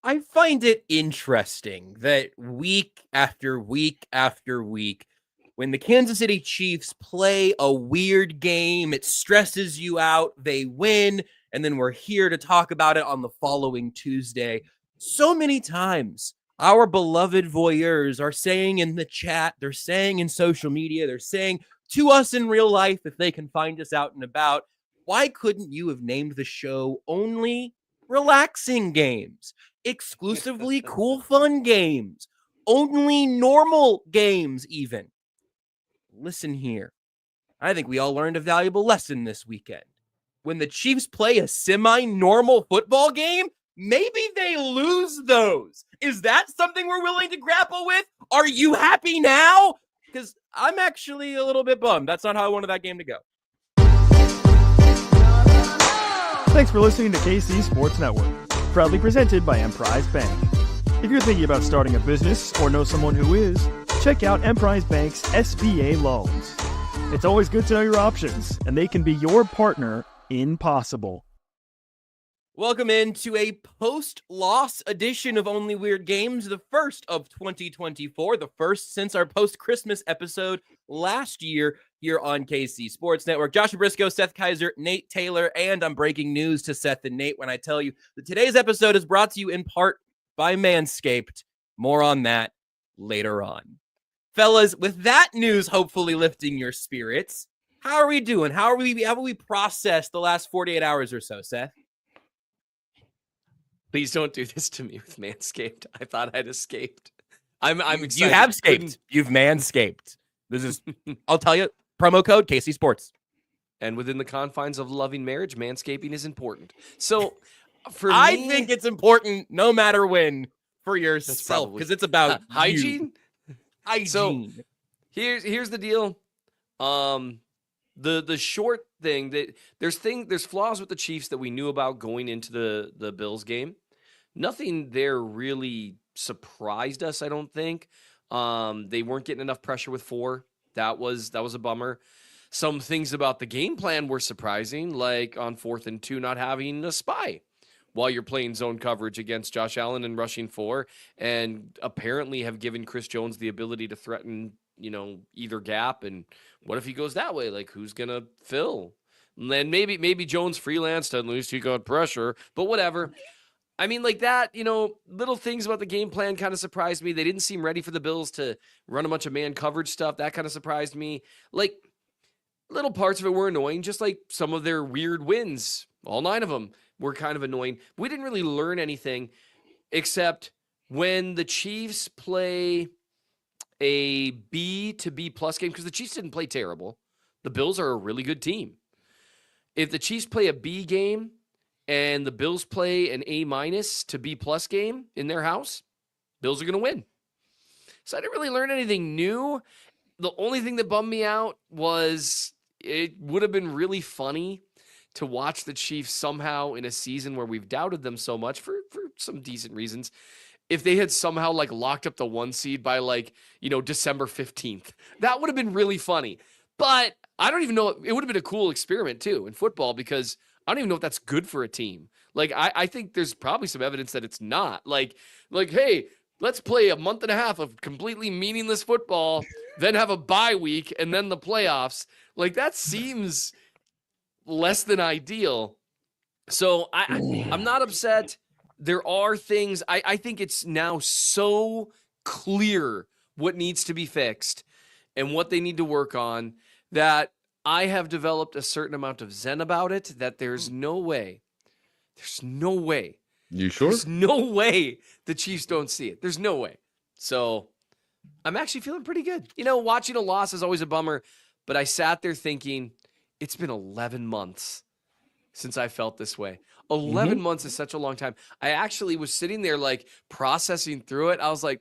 I find it interesting that week after week after week, when the Kansas City Chiefs play a weird game, it stresses you out, they win, and then we're here to talk about it on the following Tuesday. So many times, our beloved voyeurs are saying in the chat, they're saying in social media, they're saying to us in real life, if they can find us out and about, why couldn't you have named the show Only Relaxing Games? Exclusively cool, fun games, only normal games, even. Listen here. I think we all learned a valuable lesson this weekend. When the Chiefs play a semi normal football game, maybe they lose those. Is that something we're willing to grapple with? Are you happy now? Because I'm actually a little bit bummed. That's not how I wanted that game to go. Thanks for listening to KC Sports Network, proudly presented by Emprise Bank. If you're thinking about starting a business or know someone who is, check out Emprise Bank's SBA loans. It's always good to know your options, and they can be your partner in possible. Welcome into a post-loss edition of Only Weird Games, the first of 2024, the first since our post-Christmas episode last year here on KC Sports Network. Joshua Brisco, Seth Keysor, Nate Taylor, and I'm breaking news to Seth and Nate when I tell you that today's episode is brought to you in part by Manscaped. More on that later on. Fellas, with that news hopefully lifting your spirits, how are we doing? How have we processed the last 48 hours or so, Seth? Please don't do this to me with Manscaped. I thought I'd escaped. I'm excited. You have scaped. You've manscaped. This is, I'll tell you, promo code KC Sports. And within the confines of loving marriage, manscaping is important. So I think it's important no matter when for yourself, because it's about hygiene. Hygiene. So here's the deal. The short thing that there's flaws with the Chiefs that we knew about going into the Bills game. Nothing there really surprised us, I don't think. They weren't getting enough pressure with 4. That was a bummer. Some things about the game plan were surprising, like on 4th and 2 not having a spy while you're playing zone coverage against Josh Allen and rushing 4, and apparently have given Chris Jones the ability to threaten, either gap. And what if he goes that way? Like, who's gonna fill? And then maybe Jones freelanced, at least he got pressure, but whatever. I mean, like that, little things about the game plan kind of surprised me. They didn't seem ready for the Bills to run a bunch of man coverage stuff. That kind of surprised me. Like, little parts of it were annoying, just like some of their weird wins. All 9 of them were kind of annoying. We didn't really learn anything except when the Chiefs play a B to B plus game, because the Chiefs didn't play terrible. The Bills are a really good team. If the Chiefs play a B game and the Bills play an A minus to B plus game in their house, Bills are going to win. So I didn't really learn anything new. The only thing that bummed me out was it would have been really funny to watch the Chiefs somehow in a season where we've doubted them so much for some decent reasons, if they had somehow locked up the 1 seed by December 15th. That would have been really funny. But I don't even know. It would have been a cool experiment too in football, because I don't even know if that's good for a team. I think there's probably some evidence that it's not. Like, hey, let's play a month and a half of completely meaningless football, then have a bye week, and then the playoffs. That seems less than ideal. So I'm not upset. There are things. I think it's now so clear what needs to be fixed and what they need to work on that I have developed a certain amount of zen about it, that there's no way. You sure? There's no way the Chiefs don't see it. There's no way. So I'm actually feeling pretty good. Watching a loss is always a bummer, but I sat there thinking, it's been 11 months since I felt this way. 11 months is such a long time. I actually was sitting there processing through it. I was like,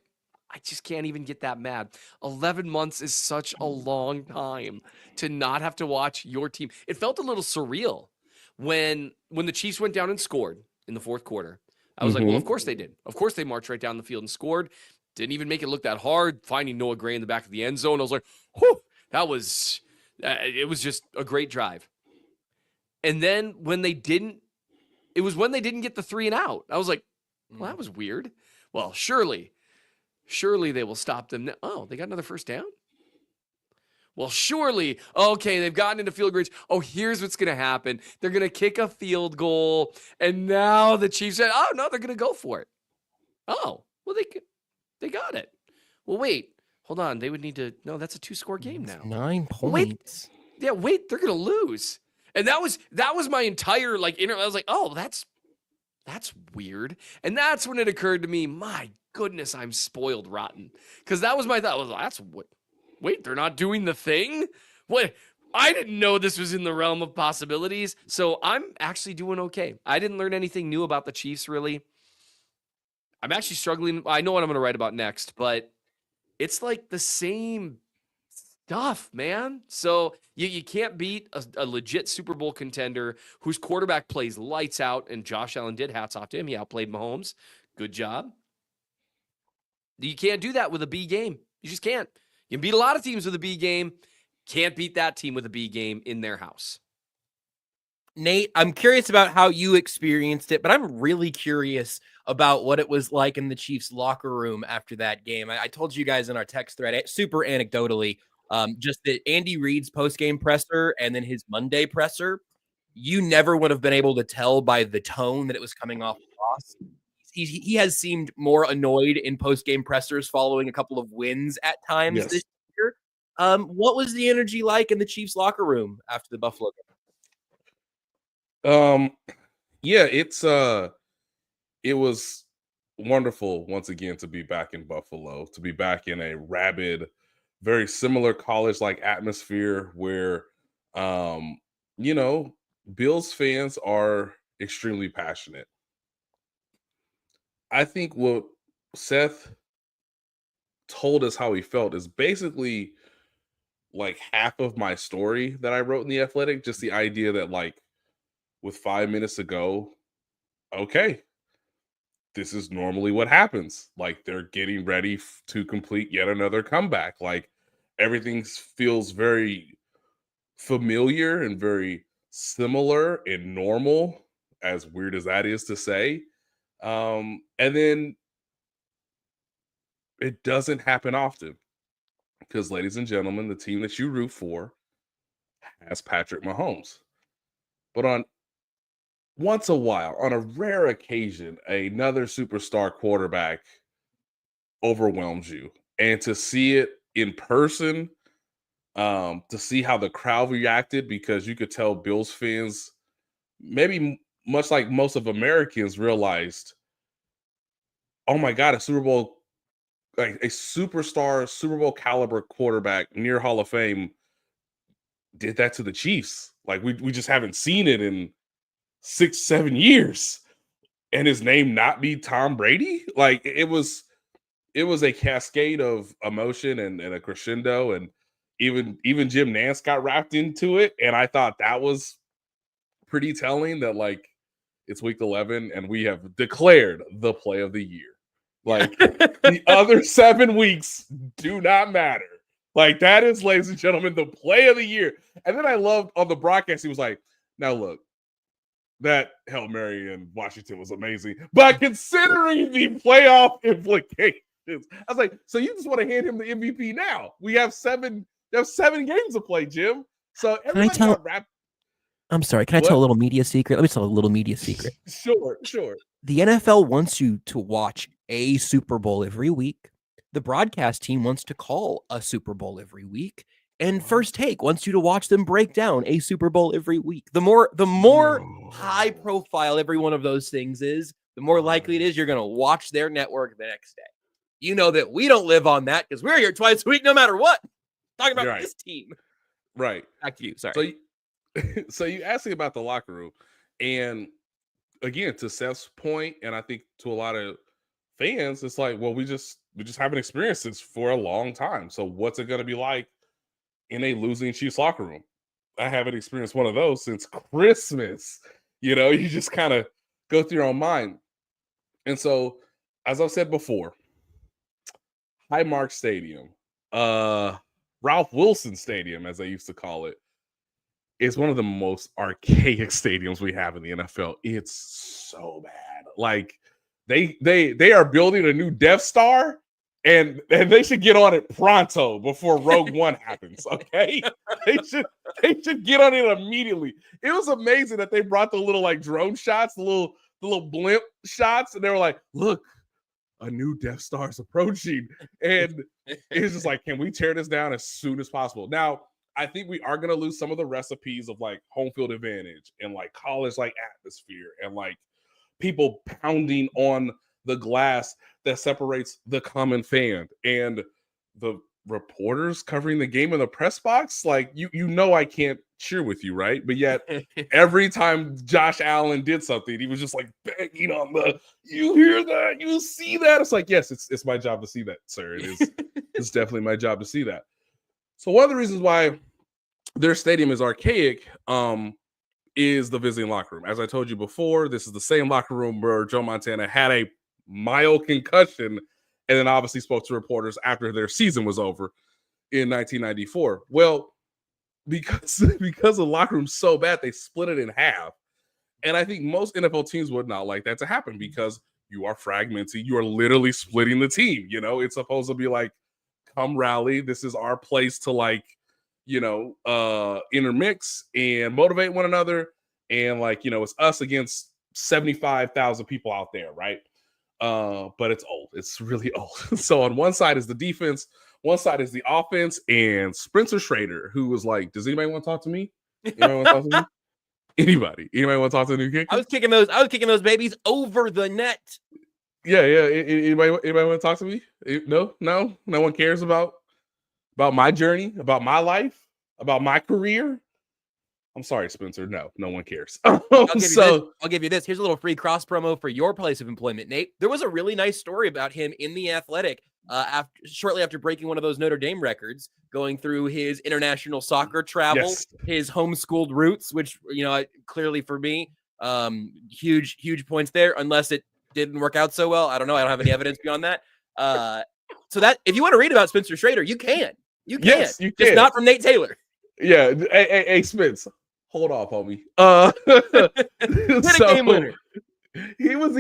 I just can't even get that mad. 11 months is such a long time to not have to watch your team. It felt a little surreal when the Chiefs went down and scored in the 4th quarter. I was like, well, of course they did. Of course they marched right down the field and scored. Didn't even make it look that hard. Finding Noah Gray in the back of the end zone, I was like, whew, it was just a great drive. And then when they didn't get the 3 and out, I was like, Well, that was weird. Well, surely they will stop them. Oh, they got another first down? Well, surely, okay, they've gotten into field range. Oh, here's what's going to happen. They're going to kick a field goal, and now the Chiefs said, oh, no, they're going to go for it. Oh, well, they got it. Well, wait, hold on. They would need to, no, that's a 2-score game now. 9 points. Well, wait, they're going to lose. And that was my entire, I was like, oh, that's weird. And that's when it occurred to me, my goodness, I'm spoiled rotten. Because that was my thought. I was like, that's what. Wait, they're not doing the thing? What? I didn't know this was in the realm of possibilities. So I'm actually doing okay. I didn't learn anything new about the Chiefs, really. I'm actually struggling. I know what I'm going to write about next, but it's like the same stuff, man. So you can't beat a legit Super Bowl contender whose quarterback plays lights out, and Josh Allen did. Hats off to him. He outplayed Mahomes. Good job. You can't do that with a B game. You just can't. You can beat a lot of teams with a B game. Can't beat that team with a B game in their house. Nate, I'm curious about how you experienced it, but I'm really curious about what it was like in the Chiefs locker room after that game. I told you guys in our text thread, super anecdotally, just that Andy Reid's post-game presser and then his Monday presser, you never would have been able to tell by the tone that it was coming off Ross. He has seemed more annoyed in post-game pressers following a couple of wins at times this year. What was the energy like in the Chiefs locker room after the Buffalo game? Yeah, it was wonderful once again to be back in Buffalo, to be back in a rabid, very similar college-like atmosphere where Bills fans are extremely passionate. I think what Seth told us how he felt is basically like half of my story that I wrote in The Athletic. Just the idea that with 5 minutes to go, okay, this is normally what happens. They're getting ready to complete yet another comeback. Everything feels very familiar and very similar and normal, as weird as that is to say. And then it doesn't happen often because, ladies and gentlemen, the team that you root for has Patrick Mahomes. But once a while, on a rare occasion, another superstar quarterback overwhelms you. And to see it in person, to see how the crowd reacted, because you could tell Bills fans, maybe much like most of Americans, realized, oh my God, a Super Bowl, like a superstar, Super Bowl caliber quarterback near Hall of Fame did that to the Chiefs. We just haven't seen it in 6-7 years. And his name not be Tom Brady? It was a cascade of emotion and a crescendo, and even Jim Nantz got wrapped into it. And I thought that was pretty telling that it's week 11 and we have declared the play of the year. The other 7 weeks do not matter. That is, ladies and gentlemen, the play of the year. And then I loved on the broadcast, he was like, now look, that Hail Mary in Washington was amazing, but considering the playoff implications, I was like, so you just want to hand him the MVP now? We have 7 games to play, Jim. So everybody got wrapped. I'm sorry, can I tell a little media secret? Let me tell a little media secret. Sure. The NFL wants you to watch a Super Bowl every week. The broadcast team wants to call a Super Bowl every week. And First Take wants you to watch them break down a Super Bowl every week. The more high profile every one of those things is, the more likely it is you're going to watch their network the next day. You know that we don't live on that because we're here twice a week no matter what. Talking about this team. Right. Back to you. Sorry. So you asked me about the locker room. And again, to Seth's point, and I think to a lot of fans, it's like, well, we just haven't experienced this for a long time. So what's it going to be like in a losing Chiefs locker room? I haven't experienced one of those since Christmas. You just kind of go through your own mind. And so, as I've said before, Highmark Stadium, Ralph Wilson Stadium, as they used to call it, is one of the most archaic stadiums we have in the NFL. It's so bad. they are building a new Death Star, and they should get on it pronto before Rogue One happens. Okay, they should get on it immediately. It was amazing that they brought the little like drone shots, the little blimp shots, and they were like, "Look, a new Death Star is approaching," and it's just like, can we tear this down as soon as possible? Now, I think we are going to lose some of the recipes of like home field advantage and like college like atmosphere and like people pounding on the glass that separates the common fan and the reporters covering the game in the press box. Like you know I can't cheer with you, right? But yet every time Josh Allen did something, he was just like banging on the, you hear that, you see that. It's like, yes, it's my job to see that, sir. It is it's definitely my job to see that. So one of the reasons why their stadium is archaic is the visiting locker room. As I told you before, this is the same locker room where Joe Montana had a mild concussion and then obviously spoke to reporters after their season was over in 1994. Well, because the locker room's so bad, they split it in half. And I think most NFL teams would not like that to happen because you are fragmenting. You are literally splitting the team. You know, it's supposed to be like, come rally. This is our place to like, intermix and motivate one another. And like, it's us against 75,000 people out there, right? But it's old. It's really old. So on one side is the defense, one side is the offense, and Spencer Schrader, who was like, does anybody want to talk to me? Anybody want to talk to me? Anybody want to talk to the new kicker? I was kicking those babies over the net. Yeah. Anybody want to talk to me? No one cares about my journey, about my life, about my career. I'm sorry, Spencer. No one cares. I'll give you this. Here's a little free cross promo for your place of employment, Nate. There was a really nice story about him in The Athletic shortly after breaking one of those Notre Dame records, going through his international soccer travel, his homeschooled roots, which, clearly for me, huge points there, unless it didn't work out so well. I don't know. I don't have any evidence beyond that. So that if you want to read about Spencer Schrader, you can. Yes, you can. Just not from Nate Taylor. Yeah. Hey, Spence. Hold off, homie. Game winner. He was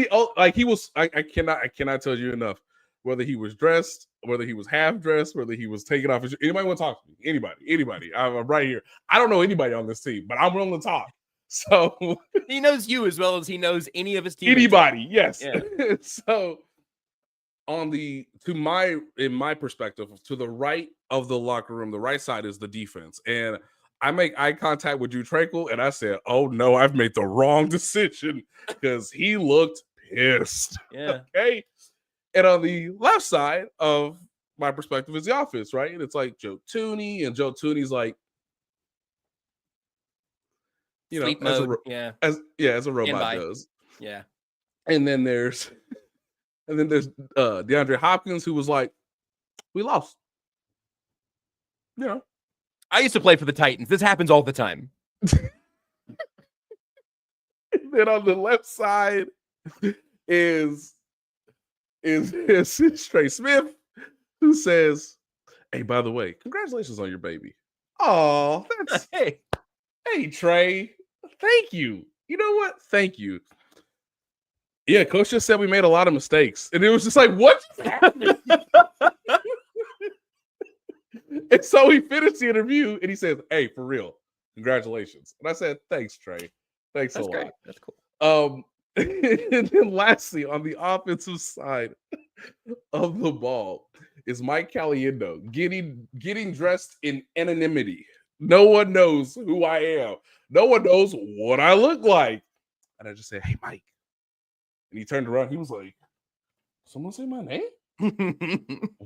I cannot tell you enough. Whether he was dressed, whether he was half dressed, whether he was taking off his, anybody want to talk to me? Anybody. I'm right here. I don't know anybody on this team, but I'm willing to talk. So he knows you as well as he knows any of his teammates. Anybody, yes. Yeah. So in my perspective, to the right of the locker room, the right side is the defense. And I make eye contact with Drew Tranquil, and I said, oh no, I've made the wrong decision, because he looked pissed. Yeah. Okay. And on the left side of my perspective is the offense, right? And it's like Joe Tooney, and Joe Tooney's like, Sleep as mode. as a robot does. Yeah. And then there's DeAndre Hopkins, who was like, we lost. I used to play for the Titans. This happens all the time. Then on the left side is Trey Smith, who says, hey, by the way, congratulations on your baby. Oh, that's hey Trey, thank you. You know what? Thank you. Yeah, coach just said we made a lot of mistakes. And it was just like, what just happened? And so he finished the interview and he says, hey, for real, congratulations. And I said, thanks, Trey. Thanks a lot. That's cool. And then lastly, on the offensive side of the ball is Mike Caliendo getting dressed in anonymity. No one knows who I am. No one knows what I look like. And I just said, hey, Mike. And he turned around. He was like, someone say my name?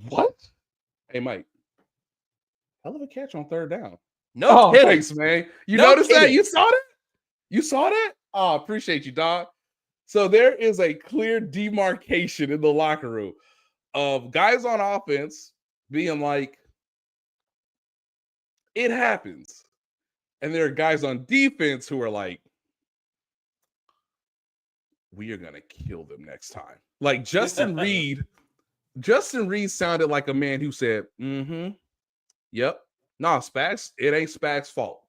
What? Hey, Mike. Hell of a catch on third down. No, thanks, man. You noticed that? You saw that? You saw that? Oh, appreciate you, dog. So there is a clear demarcation in the locker room of guys on offense being like, it happens. And there are guys on defense who are like, we are going to kill them next time. Like Justin Reed sounded like a man who said, yep. Nah, Spags, it ain't Spags' fault.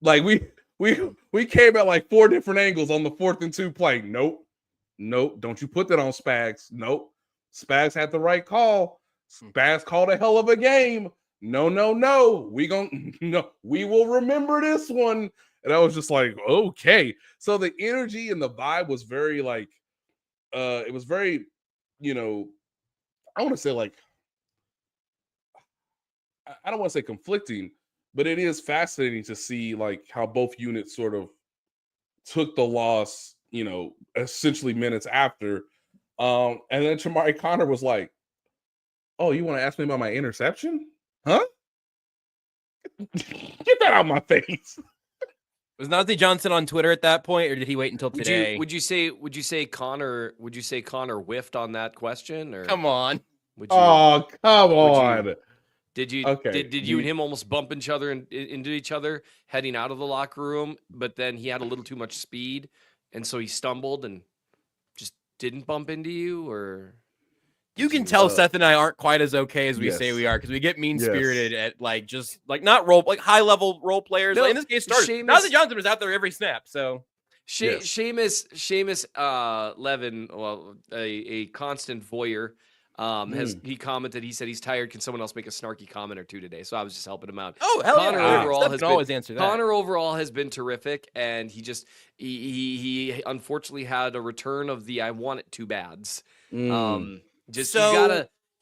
Like we came at like 4 different angles on the 4th and 2 play. Nope. Nope. Don't you put that on Spags. Nope. Spags had the right call. Spags called a hell of a game. No. We will remember this one. And I was just like, okay. So the energy and the vibe was very like, it was very, I want to say like, I don't want to say conflicting, but it is fascinating to see like how both units sort of took the loss, essentially minutes after. And then Chamari Connor was like, "Oh, you want to ask me about my interception? Huh? Get that out of my face." Was Najee Johnson on Twitter at that point, or did he wait until today? Would you say Connor whiffed on that question, or Come on? Oh, come on. Did you Okay. did you and him almost bump each other into each other heading out of the locker room, but then he had a little too much speed and so he stumbled and just didn't bump into you? Or you can tell Seth and I aren't quite as okay as we say we are, because we get mean-spirited at like not high-level role players. No, Like in this case, Najee Johnson was out there every snap. So Seamus Levin, well, a constant voyeur, he commented. He said he's tired. Can someone else make a snarky comment or two today? So I was just helping him out. Oh, hell Connor yeah! overall has always answer that. Connor overall has been terrific, and he unfortunately had a return of the "I want it too bads." You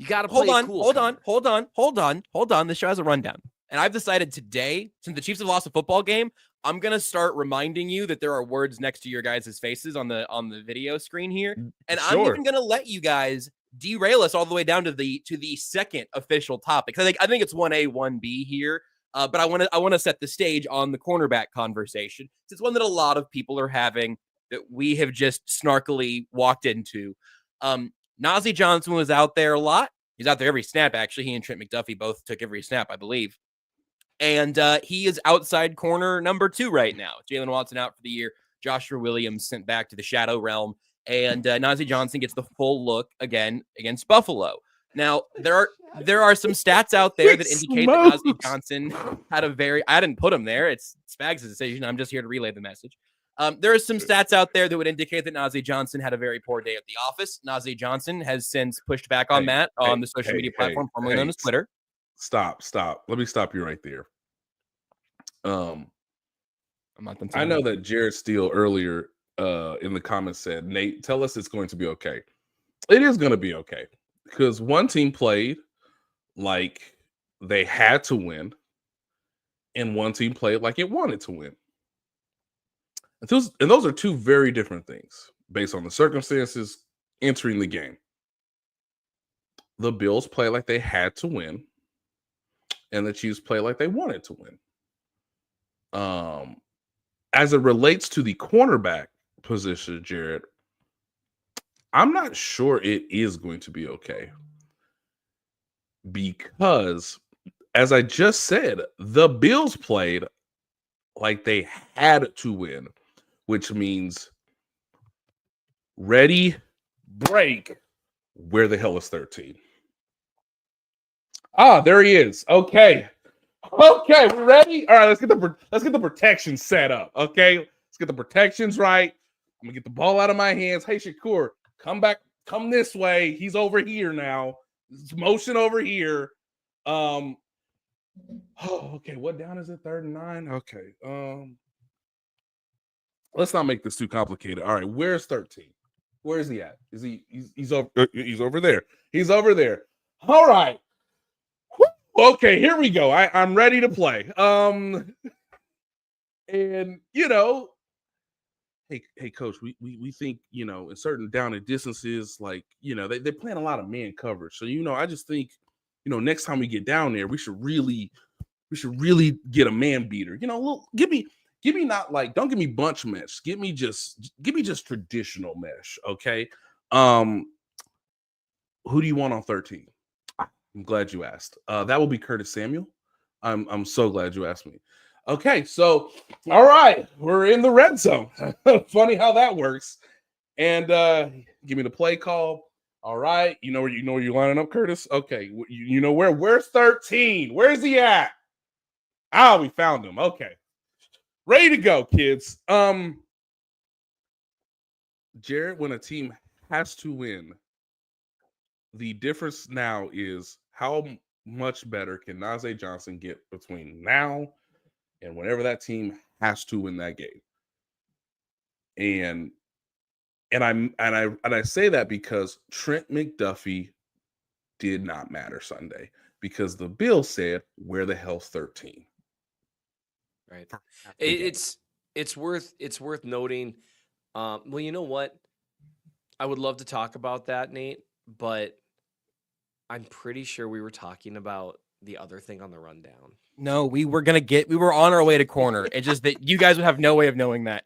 gotta play it cool. Hold on. This show has a rundown, and I've decided today, since the Chiefs have lost a football game, I'm gonna start reminding you that there are words next to your guys' faces on the video screen here, and I'm even gonna let you guys derail us all the way down to the second official topic. I think it's 1A, 1B here, but I want to set the stage on the cornerback conversation. It's one that a lot of people are having that we have just snarkily walked into. Najee Johnson was out there a lot. He's out there every snap, actually. He and Trent McDuffie both took every snap, I believe. And he is outside corner number 2 right now. Jalen Watson out for the year. Joshua Williams sent back to the shadow realm. And Najee Johnson gets the full look again against Buffalo. Now, there are some stats out there that indicate that Najee Johnson had I didn't put him there. It's Spags' decision. I'm just here to relay the message. There are some stats out there that would indicate that Najee Johnson had a very poor day at the office. Najee Johnson has since pushed back on that on the social media platform formerly known as Twitter. Stop. Let me stop you right there. I'm not done. I know that Jared Steele earlier in the comments said, "Nate, tell us it's going to be okay." It is going to be okay, because one team played like they had to win, and one team played like it wanted to win. And those are two very different things based on the circumstances entering the game. The Bills play like they had to win, and the Chiefs play like they wanted to win. As it relates to the cornerback position, Jared, I'm not sure it is going to be okay, because, as I just said, the Bills played like they had to win, which means ready, break. Where the hell is 13? Ah, there he is. Okay, we're ready. All right, let's get the protection set up. Okay, let's get the protections right. I'm gonna get the ball out of my hands. Hey, Shakur, come back. Come this way. He's over here now. Motion over here. Oh, okay. What down is it? 3rd and 9. Okay. Let's not make this too complicated. All right, where's 13? Where is he at? Is he's over? He's over there. He's over there. All right. Okay, here we go. I'm ready to play. And hey, coach, we think, in certain down and distances, like, they're playing a lot of man coverage. So, I just think, next time we get down there, we should really get a man beater. Give me not like, don't give me bunch mesh. Give me just traditional mesh. Okay. Who do you want on 13? I'm glad you asked. That will be Curtis Samuel. I'm so glad you asked me. Okay, so all right, we're in the red zone. Funny how that works. And give me the play call. All right, you know where you're lining up, Curtis. Okay, you know where? Where's 13? Where's he at? Ah, we found him. Okay, ready to go, kids. Jared, when a team has to win, the difference now is how much better can Najee Johnson get between now and whenever that team has to win that game. And I say that because Trent McDuffie did not matter Sunday because the Bills said, "Where the hell's 13?" Right. It's worth noting. Well, you know what? I would love to talk about that, Nate, but I'm pretty sure we were talking about the other thing on the rundown. No, we were on our way to corner. It's just that you guys would have no way of knowing that.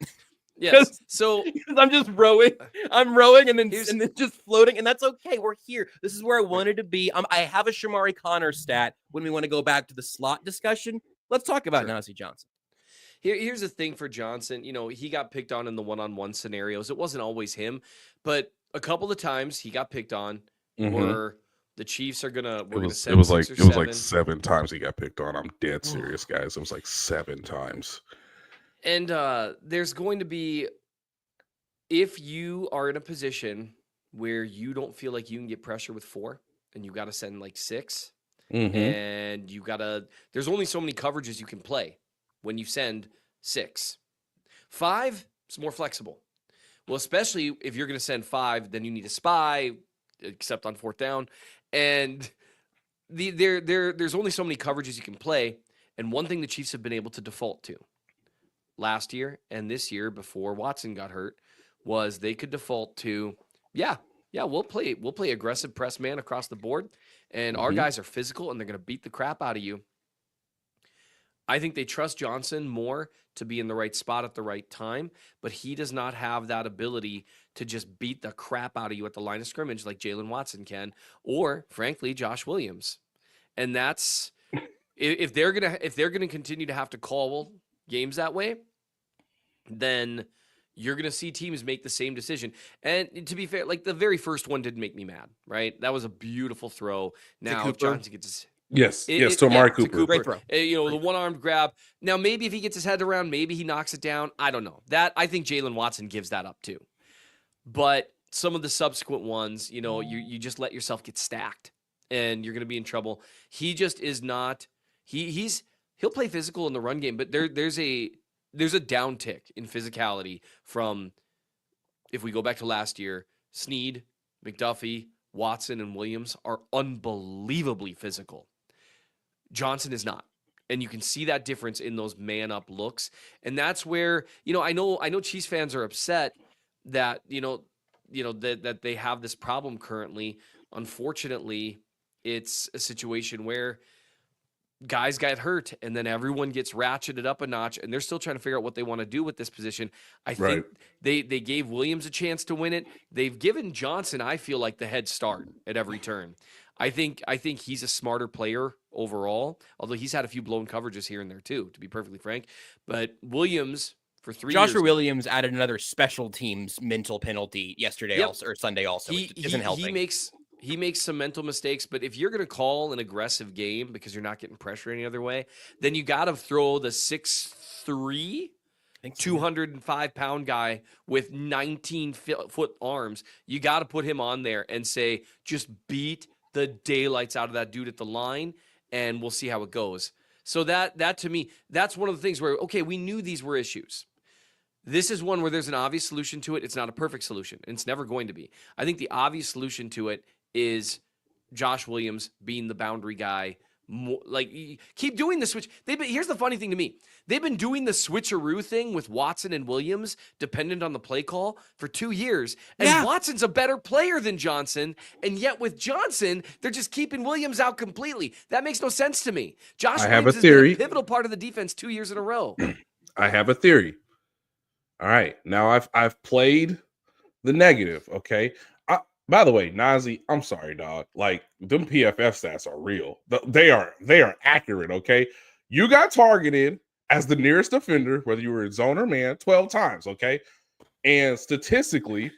Yes. So I'm just rowing. I'm rowing and then just floating, and that's okay. We're here. This is where I wanted to be. I have a Shamari Connor stat when we want to go back to the slot discussion. Let's talk about Najee Johnson. Here's the thing for Johnson. He got picked on in the one-on-one scenarios. It wasn't always him, but a couple of times he got picked on where the Chiefs are gonna send it was 6 like or 7. 7 times he got picked on. I'm dead serious, guys. It was like 7 times. And there's going to be, if you are in a position where you don't feel like you can get pressure with 4 and you got to send like 6 and there's only so many coverages you can play when you send 6. 5 is more flexible. Well, especially if you're going to send 5, then you need a spy, except on 4th down. And there's only so many coverages you can play. And one thing the Chiefs have been able to default to last year and this year before Watson got hurt was they could default to, we'll play aggressive press man across the board, and our guys are physical and they're going to beat the crap out of you. I think they trust Johnson more to be in the right spot at the right time, but he does not have that ability to just beat the crap out of you at the line of scrimmage like Jalen Watson can, or frankly, Josh Williams. And that's if they're gonna continue to have to call games that way, then you're going to see teams make the same decision. And to be fair, like the very first one didn't make me mad, right? That was a beautiful throw. Now Johnson gets his... Yes, to Amari Cooper. Great throw. The one-armed grab. Now, maybe if he gets his head around, maybe he knocks it down. I don't know. I think Jalen Watson gives that up too. But some of the subsequent ones, you just let yourself get stacked and you're going to be in trouble. He just is not... He'll play physical in the run game, but there's a downtick in physicality from, if we go back to last year, Snead, McDuffie, Watson, and Williams are unbelievably physical. Johnson is not. And you can see that difference in those man-up looks. And that's where, I know Chiefs fans are upset that, that they have this problem currently. Unfortunately, it's a situation where guys got hurt and then everyone gets ratcheted up a notch and they're still trying to figure out what they want to do with this position. I think they gave Williams a chance to win it. They've given Johnson, I feel like, the head start at every turn. I think he's a smarter player overall, although he's had a few blown coverages here and there too, to be perfectly frank. But Williams, for 3 years... Joshua Williams added another special teams mental penalty yesterday also, or Sunday also, which isn't helping. He makes some mental mistakes, but if you're going to call an aggressive game because you're not getting pressure any other way, then you got to throw the 6'3", 205-pound guy with 19-foot arms. You got to put him on there and say, just beat the daylights out of that dude at the line, and we'll see how it goes. So that to me, that's one of the things where, okay, we knew these were issues. This is one where there's an obvious solution to it. It's not a perfect solution, and it's never going to be. I think the obvious solution to it is Josh Williams being the boundary guy. Keep doing the switch. Here's the funny thing to me. They've been doing the switcheroo thing with Watson and Williams, dependent on the play call, for 2 years. And Watson's a better player than Johnson. And yet with Johnson, they're just keeping Williams out completely. That makes no sense to me. Josh Williams has been a pivotal part of the defense 2 years in a row. I have a theory. All right. Now I've played the negative. Okay. By the way, Najee, I'm sorry, dog. Like, them PFF stats are real. They are accurate, okay? You got targeted as the nearest defender, whether you were in zone or man, 12 times, okay? And statistically,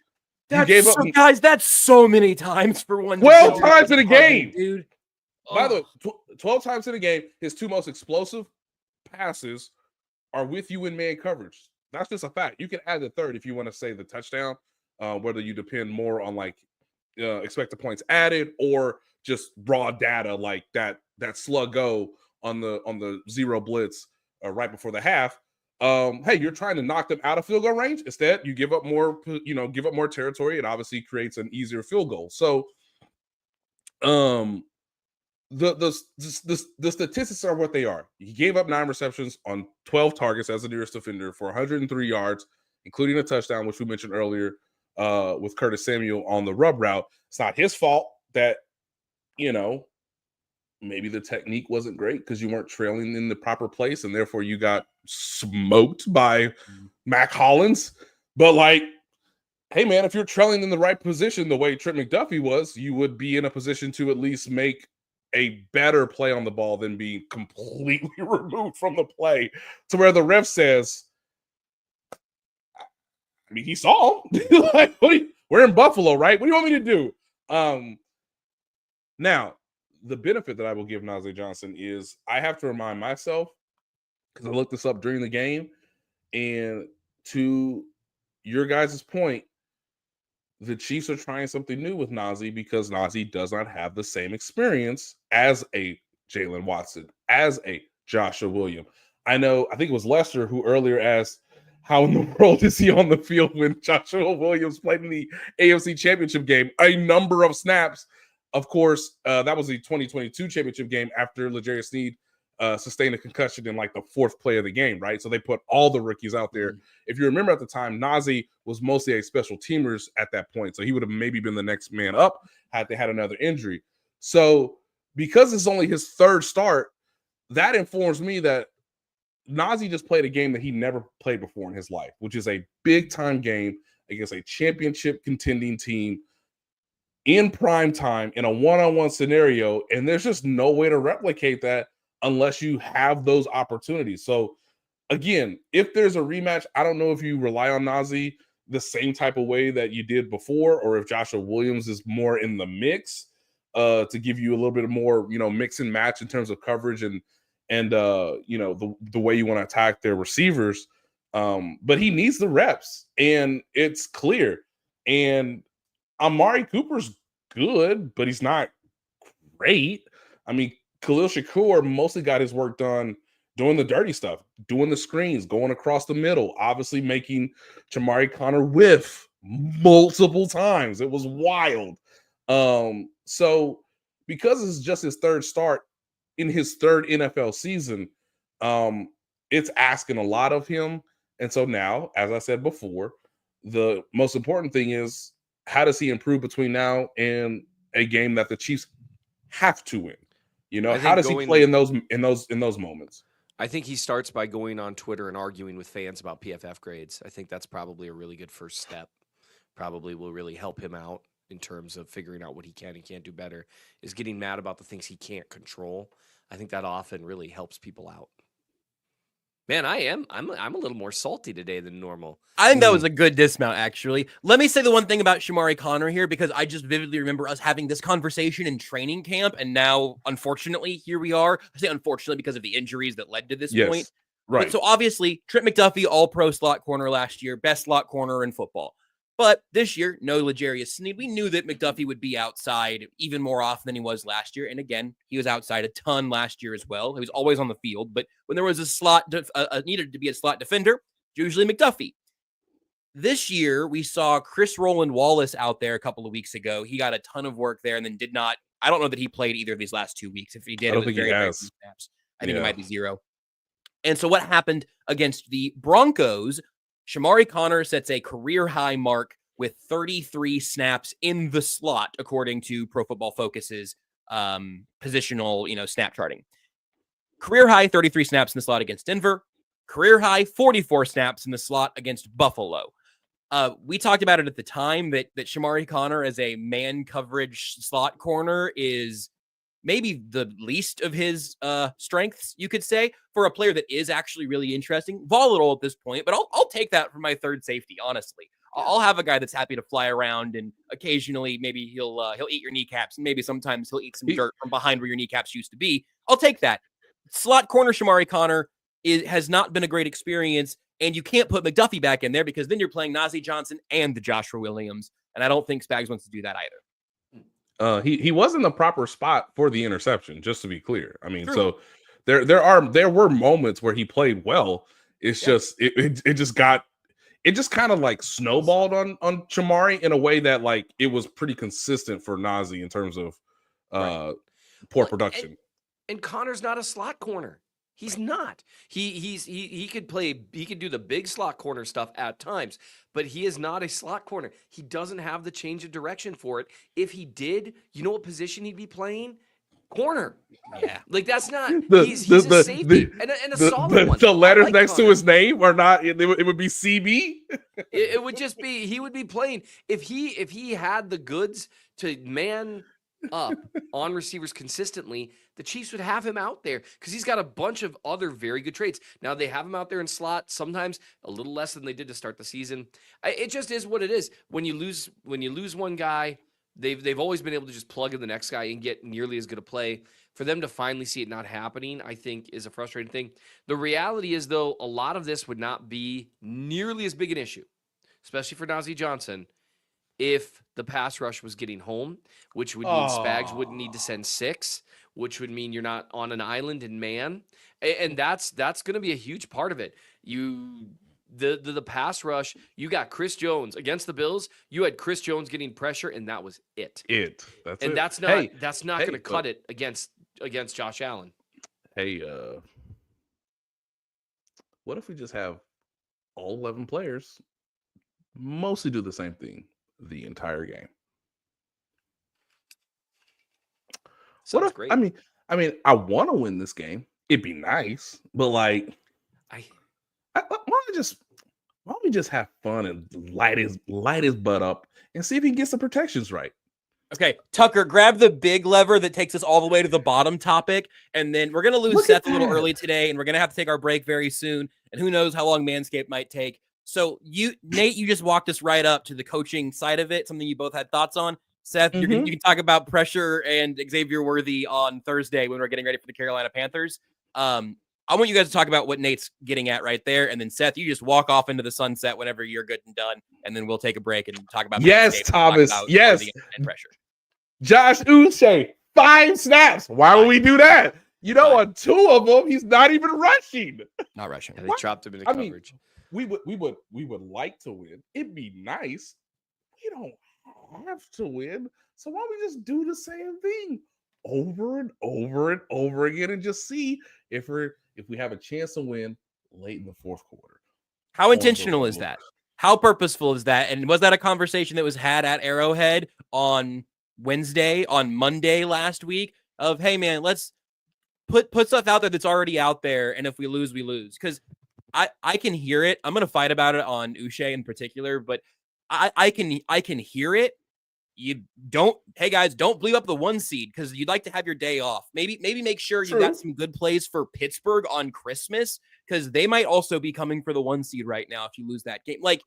you gave up... Guys, that's so many times for one. 12 times in a game! Dude. By the way, 12 times in a game, his 2 most explosive passes are with you in man coverage. That's just a fact. You can add the third if you want to say the touchdown. whether you depend more on like expected points added or just raw data like that slug go on the zero blitz right before the half. Hey, you're trying to knock them out of field goal range. Instead, you give up more, give up more territory. It obviously creates an easier field goal. So, the statistics are what they are. He gave up 9 receptions on 12 targets as the nearest defender for 103 yards, including a touchdown, which we mentioned earlier with Curtis Samuel on the rub route. It's not his fault that, maybe the technique wasn't great because you weren't trailing in the proper place and therefore you got smoked by Mac Hollins. But like, hey man, if you're trailing in the right position the way Trent McDuffie was, you would be in a position to at least make a better play on the ball than being completely removed from the play to where the ref says, I mean, he saw him. Like, we're in Buffalo, right? What do you want me to do? Now, the benefit that I will give Najee Johnson is I have to remind myself, because I looked this up during the game, and to your guys' point, the Chiefs are trying something new with Najee because Najee does not have the same experience as a Jalen Watson, as a Joshua Williams. I think it was Lester who earlier asked, how in the world is he on the field when Joshua Williams played in the AFC Championship game? A number of snaps. Of course, that was the 2022 championship game after L'Jarius Sneed sustained a concussion in like the 4th play of the game, right? So they put all the rookies out there. If you remember at the time, Najee was mostly a special teamers at that point. So he would have maybe been the next man up had they had another injury. So because it's only his 3rd start, that informs me that Najee just played a game that he never played before in his life, which is a big-time game against a championship contending team in prime time in a one-on-one scenario, and there's just no way to replicate that unless you have those opportunities. So again, if there's a rematch, I don't know if you rely on Najee the same type of way that you did before, or if Joshua Williams is more in the mix to give you a little bit more, mix and match in terms of coverage and the way you want to attack their receivers. But he needs the reps, and it's clear. And Amari Cooper's good, but he's not great. I mean, Khalil Shakur mostly got his work done doing the dirty stuff, doing the screens, going across the middle, obviously making Jamari Connor whiff multiple times. It was wild. So because it's just his 3rd start in his 3rd NFL season, it's asking a lot of him. And so now, as I said before, the most important thing is, how does he improve between now and a game that the Chiefs have to win? How does he play in those moments? I think he starts by going on Twitter and arguing with fans about PFF grades. I think that's probably a really good first step. Probably will really help him out in terms of figuring out what he can and can't do better. Is getting mad about the things he can't control. I think that often really helps people out. Man, I'm a little more salty today than normal. I think that was a good dismount, actually. Let me say the one thing about Shamari Connor here, because I just vividly remember us having this conversation in training camp, and now, unfortunately, here we are. I say unfortunately because of the injuries that led to this point. Right. But so obviously, Trent McDuffie, all-pro slot corner last year, best slot corner in football. But this year, no L'Jarius Sneed. We knew that McDuffie would be outside even more often than he was last year. And again, he was outside a ton last year as well. He was always on the field. But when there was a slot, needed to be a slot defender, usually McDuffie. This year, we saw Chris Roland Wallace out there a couple of weeks ago. He got a ton of work there and then did not. I don't know that he played either of these last 2 weeks. If he did, I don't think he has. Snaps. I think it might be 0. And so what happened against the Broncos? Shamari Connor sets a career-high mark with 33 snaps in the slot, according to Pro Football Focus's positional, snap charting. Career-high 33 snaps in the slot against Denver. Career-high 44 snaps in the slot against Buffalo. We talked about it at the time that Shamari Connor as a man coverage slot corner is maybe the least of his strengths, you could say, for a player that is actually really interesting. Volatile at this point, but I'll take that for my 3rd safety, honestly. I'll have a guy that's happy to fly around, and occasionally maybe he'll eat your kneecaps, and maybe sometimes he'll eat some dirt from behind where your kneecaps used to be. I'll take that. Slot corner Shamari Connor has not been a great experience, And you can't put McDuffie back in there because then you're playing Najee Johnson and the Joshua Williams. And I don't think Spags wants to do that either. He was in the proper spot for the interception, just to be clear. I mean, True. so there were moments where he played well. It's just it just kind of like snowballed on Chamari in a way that like it was pretty consistent for Najee in terms of poor production. And Connor's not a slot corner. He's not. He could play. He could do the big slot corner stuff at times, but he is not a slot corner. He doesn't have the change of direction for it. If he did, you know what position he'd be playing? Corner. Yeah, like that's not. He's a safety and a solid one. The letters like next Connor. to his name are not. It would be CB. It would just be. He would be playing if he had the goods to man up on receivers consistently. The Chiefs would have him out there because he's got a bunch of other very good traits. Now they have him out there in slot, sometimes a little less than they did to start the season. It just is what it is. When you lose one guy, they've always been able to just plug in the next guy and get nearly as good a play. For them to finally see it not happening, I think is a frustrating thing. The reality is, though, a lot of this would not be nearly as big an issue, especially for Najee Johnson, if the pass rush was getting home, which would mean Spags wouldn't need to send 6, which would mean you're not on an island in man. And that's going to be a huge part of it. The pass rush, you got Chris Jones against the Bills. You had Chris Jones getting pressure, and that was it. That's not going to cut it against Josh Allen. Hey, what if we just have all 11 players mostly do the same thing the entire game? Sounds great. I mean, I want to win this game. It'd be nice, but like, why don't we just have fun and light his butt up and see if he can get some protections right? Okay, Tucker, grab the big lever that takes us all the way to the bottom topic, and then we're going to lose Seth a little early today, and we're going to have to take our break very soon, and who knows how long Manscaped might take. So Nate, you just walked us right up to the coaching side of it, something you both had thoughts on. Seth, you can talk about pressure and Xavier Worthy on Thursday when we're getting ready for the Carolina Panthers. I want you guys to talk about what Nate's getting at right there. And then Seth, you just walk off into the sunset whenever you're good and done. And then we'll take a break and talk about Thomas. Yes. And pressure. Josh Uche, 5 snaps. Why would we do that? You know, on 2 of them, he's not even rushing. Not rushing. Yeah, they dropped him in coverage. We would like to win. It'd be nice. We don't have to win. So why don't we just do the same thing over and over and over again and just see if we have a chance to win late in the 4th quarter? How intentional is that? How purposeful is that? And was that a conversation that was had at Arrowhead on Monday last week of, hey man, let's put stuff out there that's already out there, and if we lose, we lose? Because I can hear it. I'm gonna fight about it on Uche in particular, but I can hear it. Hey guys, don't blew up the 1 seed because you'd like to have your day off. Maybe make sure you got some good plays for Pittsburgh on Christmas, because they might also be coming for the 1 seed right now if you lose that game. Like,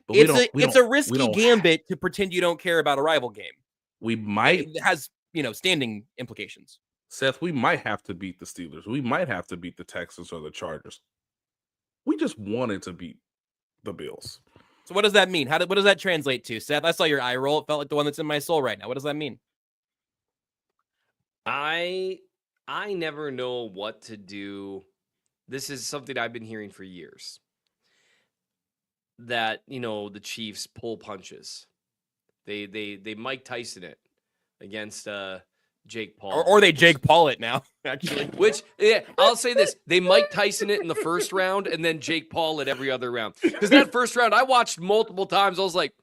it's a risky gambit to pretend you don't care about a rival game. It has, standing implications. Seth, we might have to beat the Steelers. We might have to beat the Texans or the Chargers. We just wanted to beat the Bills. So what does that mean? What does that translate to, Seth? I saw your eye roll. It felt like the one that's in my soul right now. What does that mean? I never know what to do. This is something I've been hearing for years. That, the Chiefs pull punches. They Mike Tyson it against Jake Paul. Or they Jake Paul it now, actually. Which, I'll say this. They Mike Tyson it in the first round and then Jake Paul it every other round. Because that first round, I watched multiple times. I was like,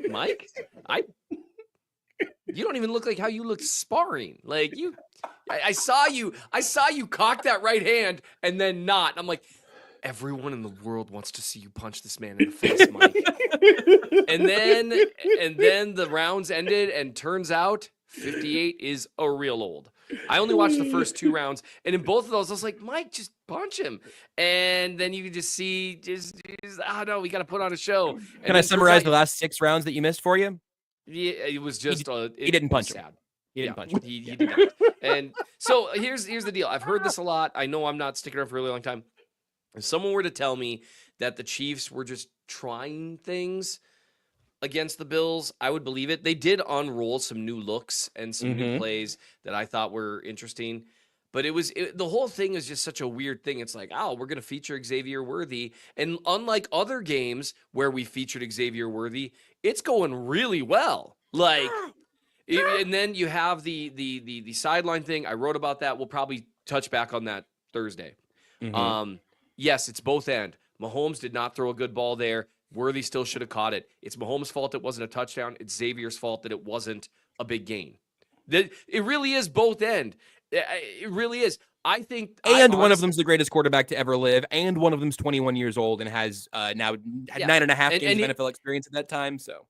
Mike, you don't even look like how you look sparring. Like, I saw you cock that right hand and then not. I'm like, everyone in the world wants to see you punch this man in the face, Mike. and then the rounds ended, and turns out 58 is a real old. I only watched the first 2 rounds, and in both of those, I was like, Mike, just punch him. And then you could just see, no, we got to put on a show. And can I summarize the last 6 rounds that you missed for you? Yeah, it was just he didn't punch him. Sad. He didn't punch him. He did not. And so here's the deal. I've heard this a lot. I know I'm not sticking around for a really long time. If someone were to tell me that the Chiefs were just trying things against the Bills, I would believe it. They did unroll some new looks and some new plays that I thought were interesting. But the whole thing is just such a weird thing. It's like, oh, we're going to feature Xavier Worthy. And unlike other games where we featured Xavier Worthy, it's going really well. Like, and then you have the sideline thing. I wrote about that. We'll probably touch back on that Thursday. Yes, it's both end. Mahomes did not throw a good ball there. Worthy still should have caught it. It's Mahomes' fault it wasn't a touchdown. It's Xavier's fault that it wasn't a big gain. It really is both end. It really is. I think, and one of them's the greatest quarterback to ever live, and one of them's 21 years old and has now had 9.5 games of NFL experience at that time. So,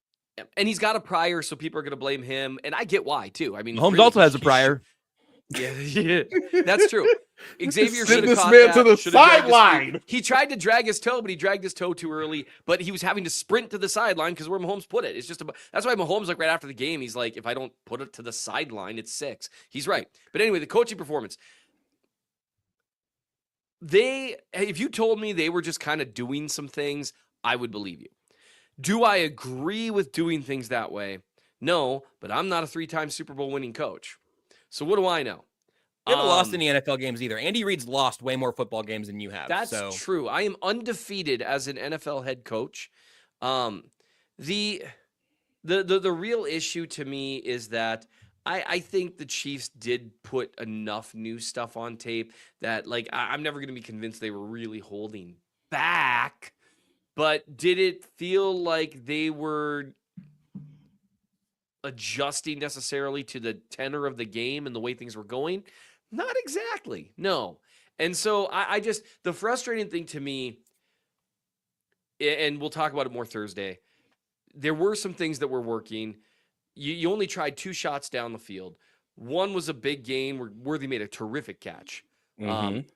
and he's got a prior, so people are going to blame him, and I get why too. I mean, Mahomes really, also has a prior. Yeah, that's true. Xavier should have caught that. To the sideline. He tried to drag his toe, but he dragged his toe too early. But he was having to sprint to the sideline because where Mahomes put it. It's just that's why Mahomes, like right after the game, he's like, if I don't put it to the sideline, it's 6. He's right. But anyway, the coaching performance. If you told me they were just kind of doing some things, I would believe you. Do I agree with doing things that way? No, but I'm not a 3-time Super Bowl winning coach. So what do I know? You haven't lost any NFL games either. Andy Reid's lost way more football games than you have. That's true. I am undefeated as an NFL head coach. The real issue to me is that I think the Chiefs did put enough new stuff on tape that, like, I'm never going to be convinced they were really holding back. But did it feel like they were adjusting necessarily to the tenor of the game and the way things were going? Not exactly. No. And so I just, the frustrating thing to me, and we'll talk about it more Thursday, there were some things that were working. You only tried 2 shots down the field. One was a big gain where Worthy made a terrific catch.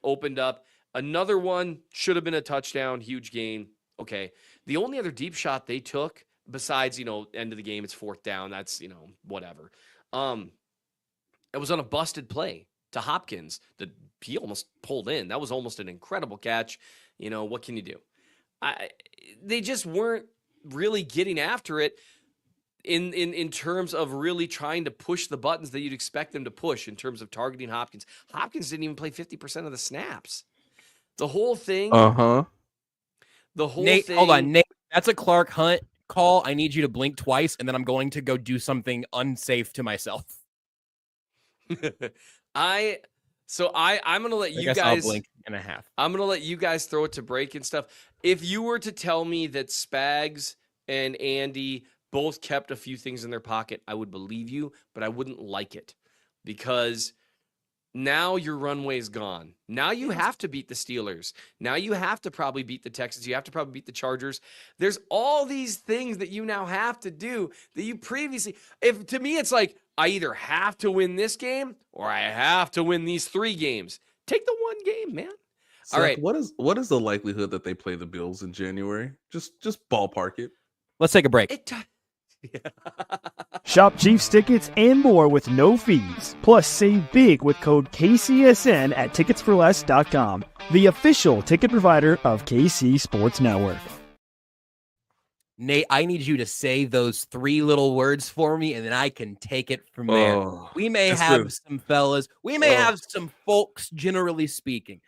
Opened up. Another one should have been a touchdown, huge gain. Okay. The only other deep shot they took, besides, end of the game, it's 4th down. That's, whatever. It was on a busted play to Hopkins that he almost pulled in. That was almost an incredible catch. What can you do? They just weren't really getting after it in terms of really trying to push the buttons that you'd expect them to push in terms of targeting Hopkins. Hopkins didn't even play 50% of the snaps. The whole thing. The whole Nate, thing. hold on, Nate. That's a Clark Hunt call. I need you to blink twice, and then I'm going to go do something unsafe to myself. I'm gonna let you guys. I'll blink and a half. I'm gonna let you guys throw it to break and stuff. If you were to tell me that Spags and Andy both kept a few things in their pocket, I would believe you, but I wouldn't like it because now your runway's gone. Now you have to beat the Steelers. Now you have to probably beat the Texans. You have to probably beat the Chargers. There's all these things that you now have to do that you previously. To me, it's like, I either have to win this game or I have to win these 3 games. Take the one game, man. Seth, all right. What is the likelihood that they play the Bills in January? Just ballpark it. Let's take a break. Shop Chiefs tickets and more with no fees. Plus, save big with code KCSN at ticketsforless.com, the official ticket provider of KC Sports Network. Nate, I need you to say those 3 little words for me, and then I can take it from there. We may have some fellas. We may have some folks, generally speaking.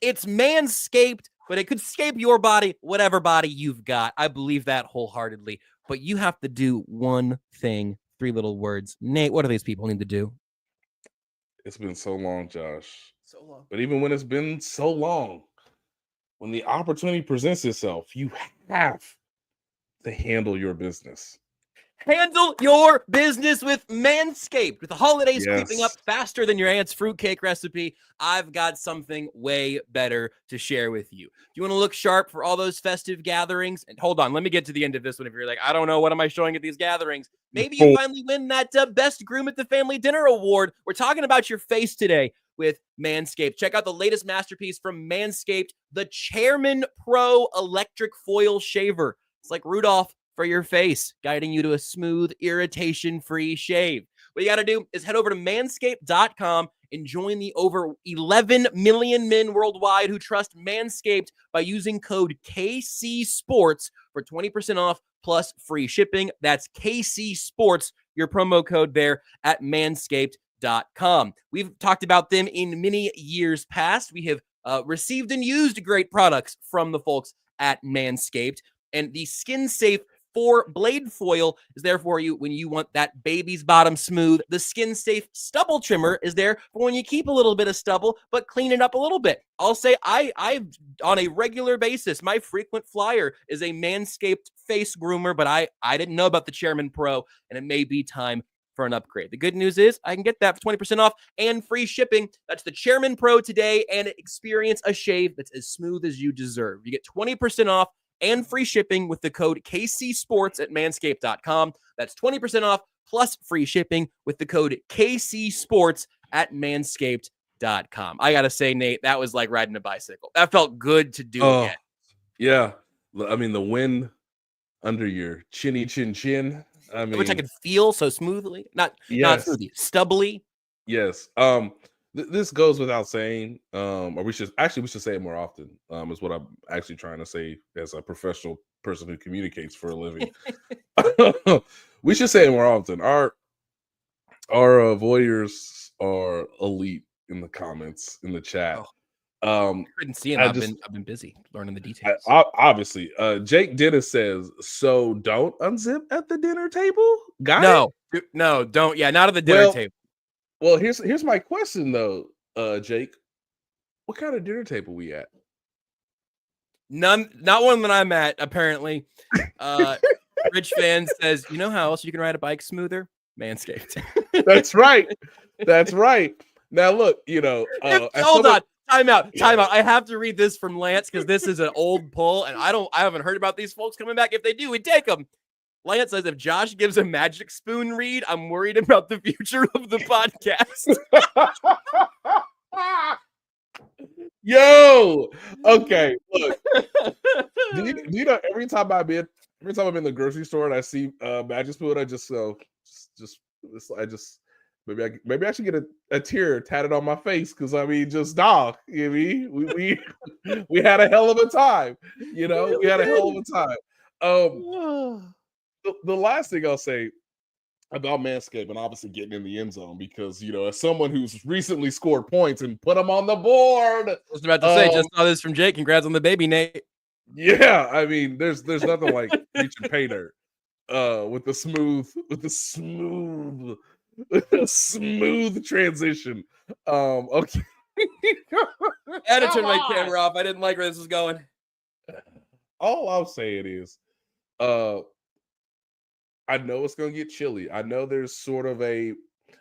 It's Manscaped, but it could scape your body, whatever body you've got. I believe that wholeheartedly. But you have to do one thing, 3 little words. Nate, what do these people need to do? It's been so long, Josh. So long. But even when it's been so long, when the opportunity presents itself, you have to handle your business. Handle your business with Manscaped. With the holidays creeping up faster than your aunt's fruitcake recipe, I've got something way better to share with you. If you want to look sharp for all those festive gatherings, and hold on, let me get to the end of this one. If you're like, I don't know, what am I showing at these gatherings? Maybe you finally win that Best Groom at the Family Dinner Award. We're talking about your face today with Manscaped. Check out the latest masterpiece from Manscaped, the Chairman Pro Electric Foil Shaver. It's like Rudolph for your face, guiding you to a smooth, irritation-free shave. What you got to do is head over to manscaped.com and join the over 11 million men worldwide who trust Manscaped by using code KC Sports for 20% off plus free shipping. That's KC Sports, your promo code there at manscaped.com. We've talked about them in many years past. We have received and used great products from the folks at Manscaped, and the Skin Safe 4 blade foil is there for you when you want that baby's bottom smooth. The Skin Safe stubble trimmer is there for when you keep a little bit of stubble but clean it up a little bit. I'll say I on a regular basis, my frequent flyer is a Manscaped face groomer, but I didn't know about the Chairman Pro, and it may be time for an upgrade. The good news is I can get that for 20% off and free shipping. That's the Chairman Pro today, and experience a shave that's as smooth as you deserve. You get 20% off and free shipping with the code KC Sports at manscaped.com. That's 20% off plus free shipping with the code KC Sports at manscaped.com. I got to say, Nate, that was like riding a bicycle. That felt good to do again. Yeah. I mean, the wind under your chinny chin. I mean, which I could feel so smoothly. Not smoothly, stubbly. Yes. This goes without saying, or we should say it more often, is what I'm actually trying to say as a professional person who communicates for a living. We should say it more often. Our voyeurs are elite in the comments, in the chat. I couldn't see him. I've been busy learning the details. Obviously, Jake Dennis says, so don't unzip at the dinner table? No, don't. Yeah, not at the dinner table. Well, here's my question though, Jake. What kind of dinner table we at? None, not one that I'm at, apparently. Rich Fan says, you know how else you can ride a bike smoother? Manscaped. That's right. That's right. Now look, hold on. Time out. I have to read this from Lance because this is an old poll, and I haven't heard about these folks coming back. If they do, we take them. Lance says, if Josh gives a magic spoon read, I'm worried about the future of the podcast. Yo, okay. Look, do you know every time I'm in the grocery store and I see magic spoon, I just go, maybe I should get a tear tatted on my face because I mean, just dog. You know, we had a hell of a time. We had a hell of a time. The last thing I'll say about Manscaped and obviously getting in the end zone, because as someone who's recently scored points and put them on the board, I was about to say, just saw this from Jake. Congrats on the baby, Nate. Yeah, I mean, there's nothing like reaching pay dirt with the smooth transition. Okay. I had to turn my camera off. I didn't like where this was going. All I'm saying is, I know it's gonna get chilly. I know there's sort of a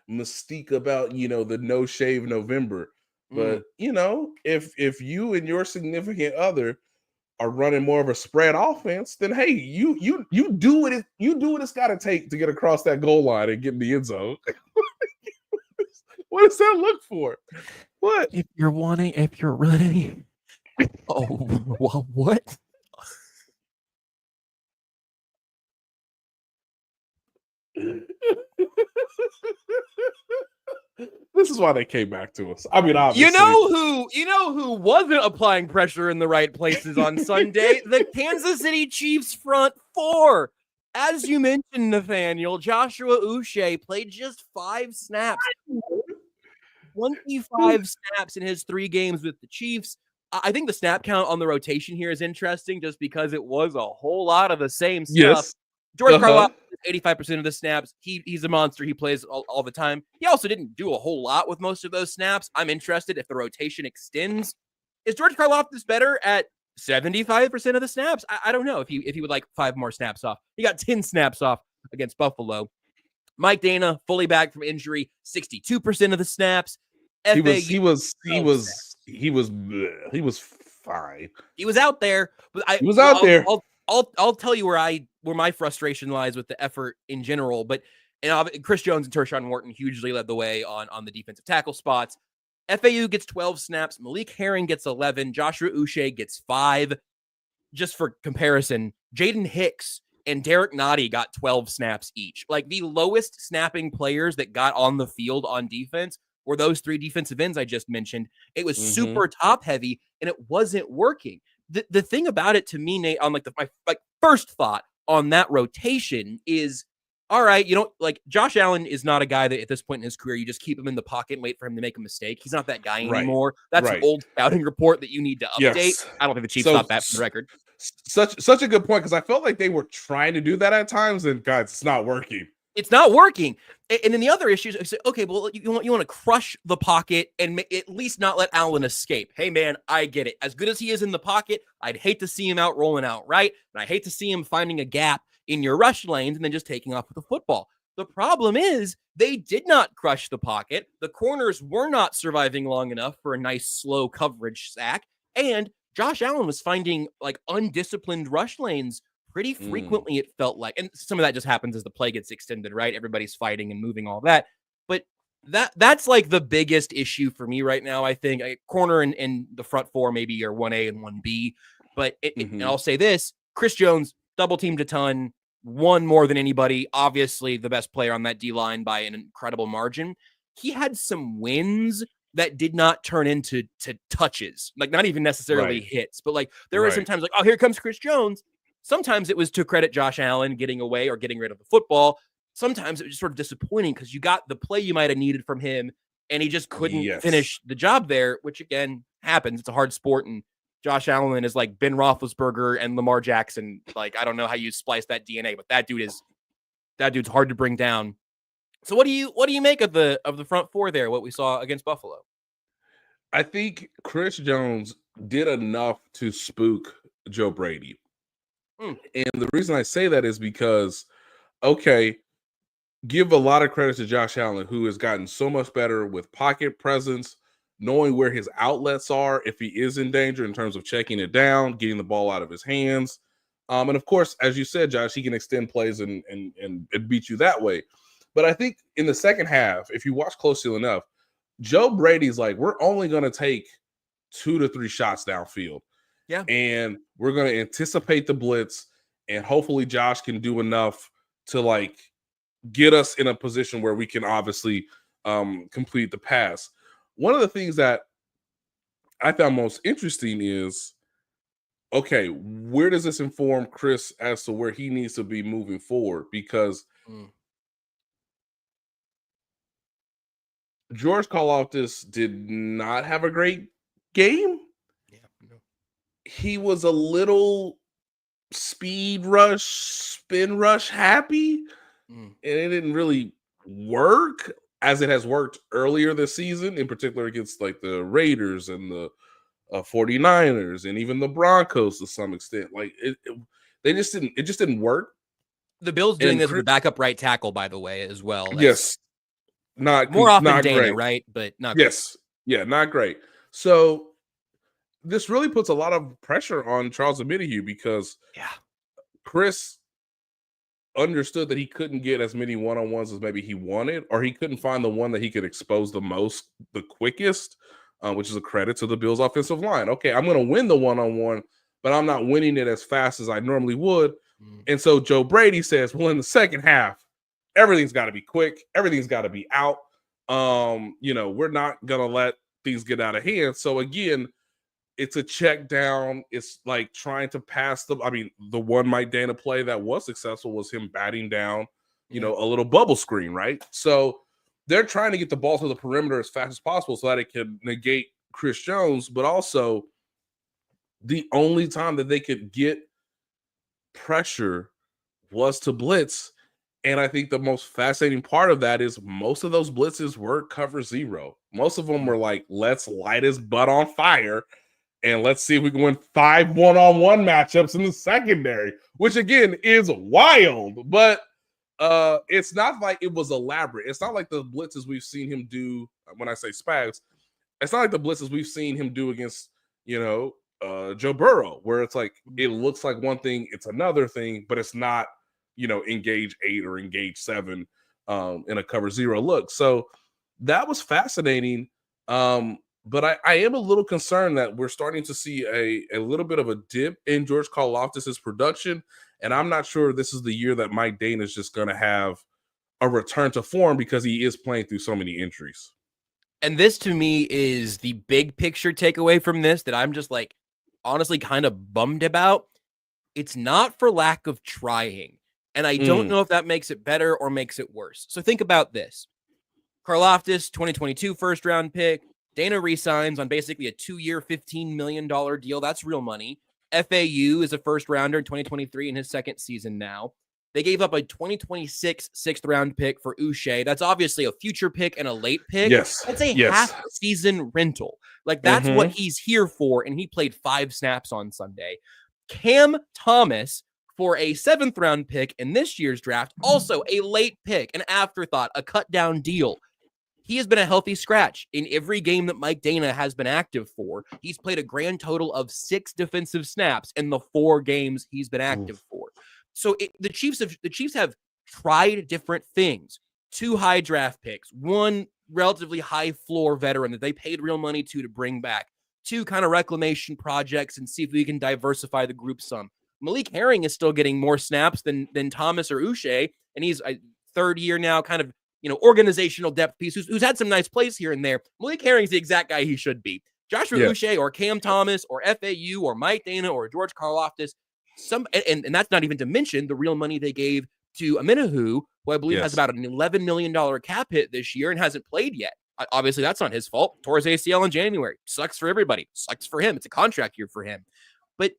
mystique about the no shave November, but if you and your significant other are running more of a spread offense, then hey, you do what it's got to take to get across that goal line and get in the end zone. What does that look for? What if you're running? Oh, well, what? This is why they came back to us. I mean, obviously, you know who wasn't applying pressure in the right places on Sunday? The Kansas City Chiefs front four. As you mentioned, Nathaniel, Joshua Brisco played just 5 snaps. 25 snaps in his 3 games with the Chiefs. I think the snap count on the rotation here is interesting just because it was a whole lot of the same stuff. Yes. George Karlaftis, 85% of the snaps. He's a monster. He plays all the time. He also didn't do a whole lot with most of those snaps. I'm interested if the rotation extends. Is George Karlaftis better at 75% of the snaps? I don't know if he would like 5 more snaps off. He got 10 snaps off against Buffalo. Mike Dana, fully back from injury, 62% of the snaps. He was fine. He was out there, but I'll tell you where my frustration lies with the effort in general. But Chris Jones and Tershawn Wharton hugely led the way on the defensive tackle spots. FAU gets 12 snaps. Malik Herring gets 11. Joshua Brisco gets 5. Just for comparison, Jaden Hicks and Derek Nottie got 12 snaps each. Like the lowest snapping players that got on the field on defense were those 3 defensive ends I just mentioned. It was Mhm. super top heavy and it wasn't working. The thing about it to me, Nate, on like my first thought on that rotation is, all right, you know, like Josh Allen is not a guy that at this point in his career, you just keep him in the pocket and wait for him to make a mistake. He's not that guy Right. anymore. That's an Right. old scouting report that you need to update. Yes. I don't think the Chiefs So thought that for the record. such a good point, because I felt like they were trying to do that at times, and guys, it's not working. It's not working. And then the other issue is, okay, well, you want to crush the pocket and at least not let Allen escape. Hey, man, I get it. As good as he is in the pocket, I'd hate to see him out rolling out right, and I hate to see him finding a gap in your rush lanes and then just taking off with the football. The problem is they did not crush the pocket. The corners were not surviving long enough for a nice slow coverage sack, and Josh Allen was finding like undisciplined rush lanes pretty frequently, it felt like. And some of that just happens as the play gets extended, right? Everybody's fighting and moving, all that. But that's like the biggest issue for me right now, I think. Corner and the front 4 maybe are 1A and 1B. But and I'll say this, Chris Jones double-teamed a ton, won more than anybody. Obviously, the best player on that D-line by an incredible margin. He had some wins that did not turn into touches, like not even necessarily hits. But like there were some times like, oh, here comes Chris Jones. Sometimes it was to credit Josh Allen getting away or getting rid of the football. Sometimes it was just sort of disappointing because you got the play you might have needed from him and he just couldn't finish the job there, which again happens. It's a hard sport, and Josh Allen is like Ben Roethlisberger and Lamar Jackson. Like, I don't know how you splice that DNA, but that dude's hard to bring down. So what do you make of the front 4 there, what we saw against Buffalo? I think Chris Jones did enough to spook Joe Brady. And the reason I say that is because, okay, give a lot of credit to Josh Allen, who has gotten so much better with pocket presence, knowing where his outlets are if he is in danger in terms of checking it down, getting the ball out of his hands. And of course, as you said, Josh, he can extend plays and beat you that way. But I think in the second half, if you watch closely enough, Joe Brady's like, we're only going to take 2 to 3 shots downfield. Yeah. And we're going to anticipate the blitz, and hopefully Josh can do enough to like get us in a position where we can obviously complete the pass. One of the things that I found most interesting is, okay, where does this inform Chris as to where he needs to be moving forward? Because George Karlaftis did not have a great game. He was a little speed rush, spin rush happy, and it didn't really work as it has worked earlier this season, in particular against like the Raiders and the 49ers and even the Broncos to some extent. Like it just didn't work. The Bills doing this with a backup right tackle, by the way, as well. Yes. Not more often not Dana, great. right? But not yes. Great. Yeah, not great. So this really puts a lot of pressure on Charles Omenihu, because Chris understood that he couldn't get as many one-on-ones as maybe he wanted, or he couldn't find the one that he could expose the quickest, which is a credit to the Bills offensive line. Okay, I'm going to win the one-on-one, but I'm not winning it as fast as I normally would. And so Joe Brady says, well, in the second half, everything's got to be quick. Everything's got to be out. We're not going to let things get out of hand. So again, it's a check down. It's like trying to pass the one Mike Dana play that was successful was him batting down, a little bubble screen, right? So they're trying to get the ball to the perimeter as fast as possible so that it can negate Chris Jones. But also, the only time that they could get pressure was to blitz. And I think the most fascinating part of that is most of those blitzes were cover zero. Most of them were like, let's light his butt on fire and let's see if we can win 5 one-on-one matchups in the secondary, which again is wild. But it's not like it was elaborate. It's not like the blitzes we've seen him do. When I say spags, it's not like the blitzes we've seen him do against, Joe Burrow, where it's like it looks like one thing, it's another thing, but it's not, engage 8 or engage 7 in a cover zero look. So that was fascinating. But I am a little concerned that we're starting to see a little bit of a dip in George Karlaftis' production. And I'm not sure this is the year that Mike Dana is just going to have a return to form, because he is playing through so many injuries. And this to me is the big picture takeaway from this that I'm just like honestly kind of bummed about. It's not for lack of trying. And I don't know if that makes it better or makes it worse. So think about this. Karlaftis, 2022 first round pick. Dana resigns on basically a 2-year, $15 million deal. That's real money. FAU is a first rounder in 2023 in his second season now. They gave up a 2026 sixth round pick for Uche. That's obviously a future pick and a late pick. Yes. That's a Yes. half season rental. Like that's what he's here for. And he played 5 snaps on Sunday. Cam Thomas for a 7th round pick in this year's draft, also a late pick, an afterthought, a cut down deal. He has been a healthy scratch in every game that Mike Dana has been active for. He's played a grand total of 6 defensive snaps in the 4 games he's been active for. So the Chiefs have tried different things. 2 high draft picks, 1 relatively high floor veteran that they paid real money to bring back, 2 kind of reclamation projects and see if we can diversify the group some. Malik Herring is still getting more snaps than Thomas or Uche, and he's a 3rd year now, kind of organizational depth piece who's had some nice plays here and there. Malik Herring's the exact guy he should be. Joshua Uche or Cam Thomas or FAU or Mike Dana or George Karlaftis, and that's not even to mention the real money they gave to Amenahu, who I believe has about an $11 million cap hit this year and hasn't played yet. Obviously, that's not his fault. Tore his ACL in January. Sucks for everybody. Sucks for him. It's a contract year for him. But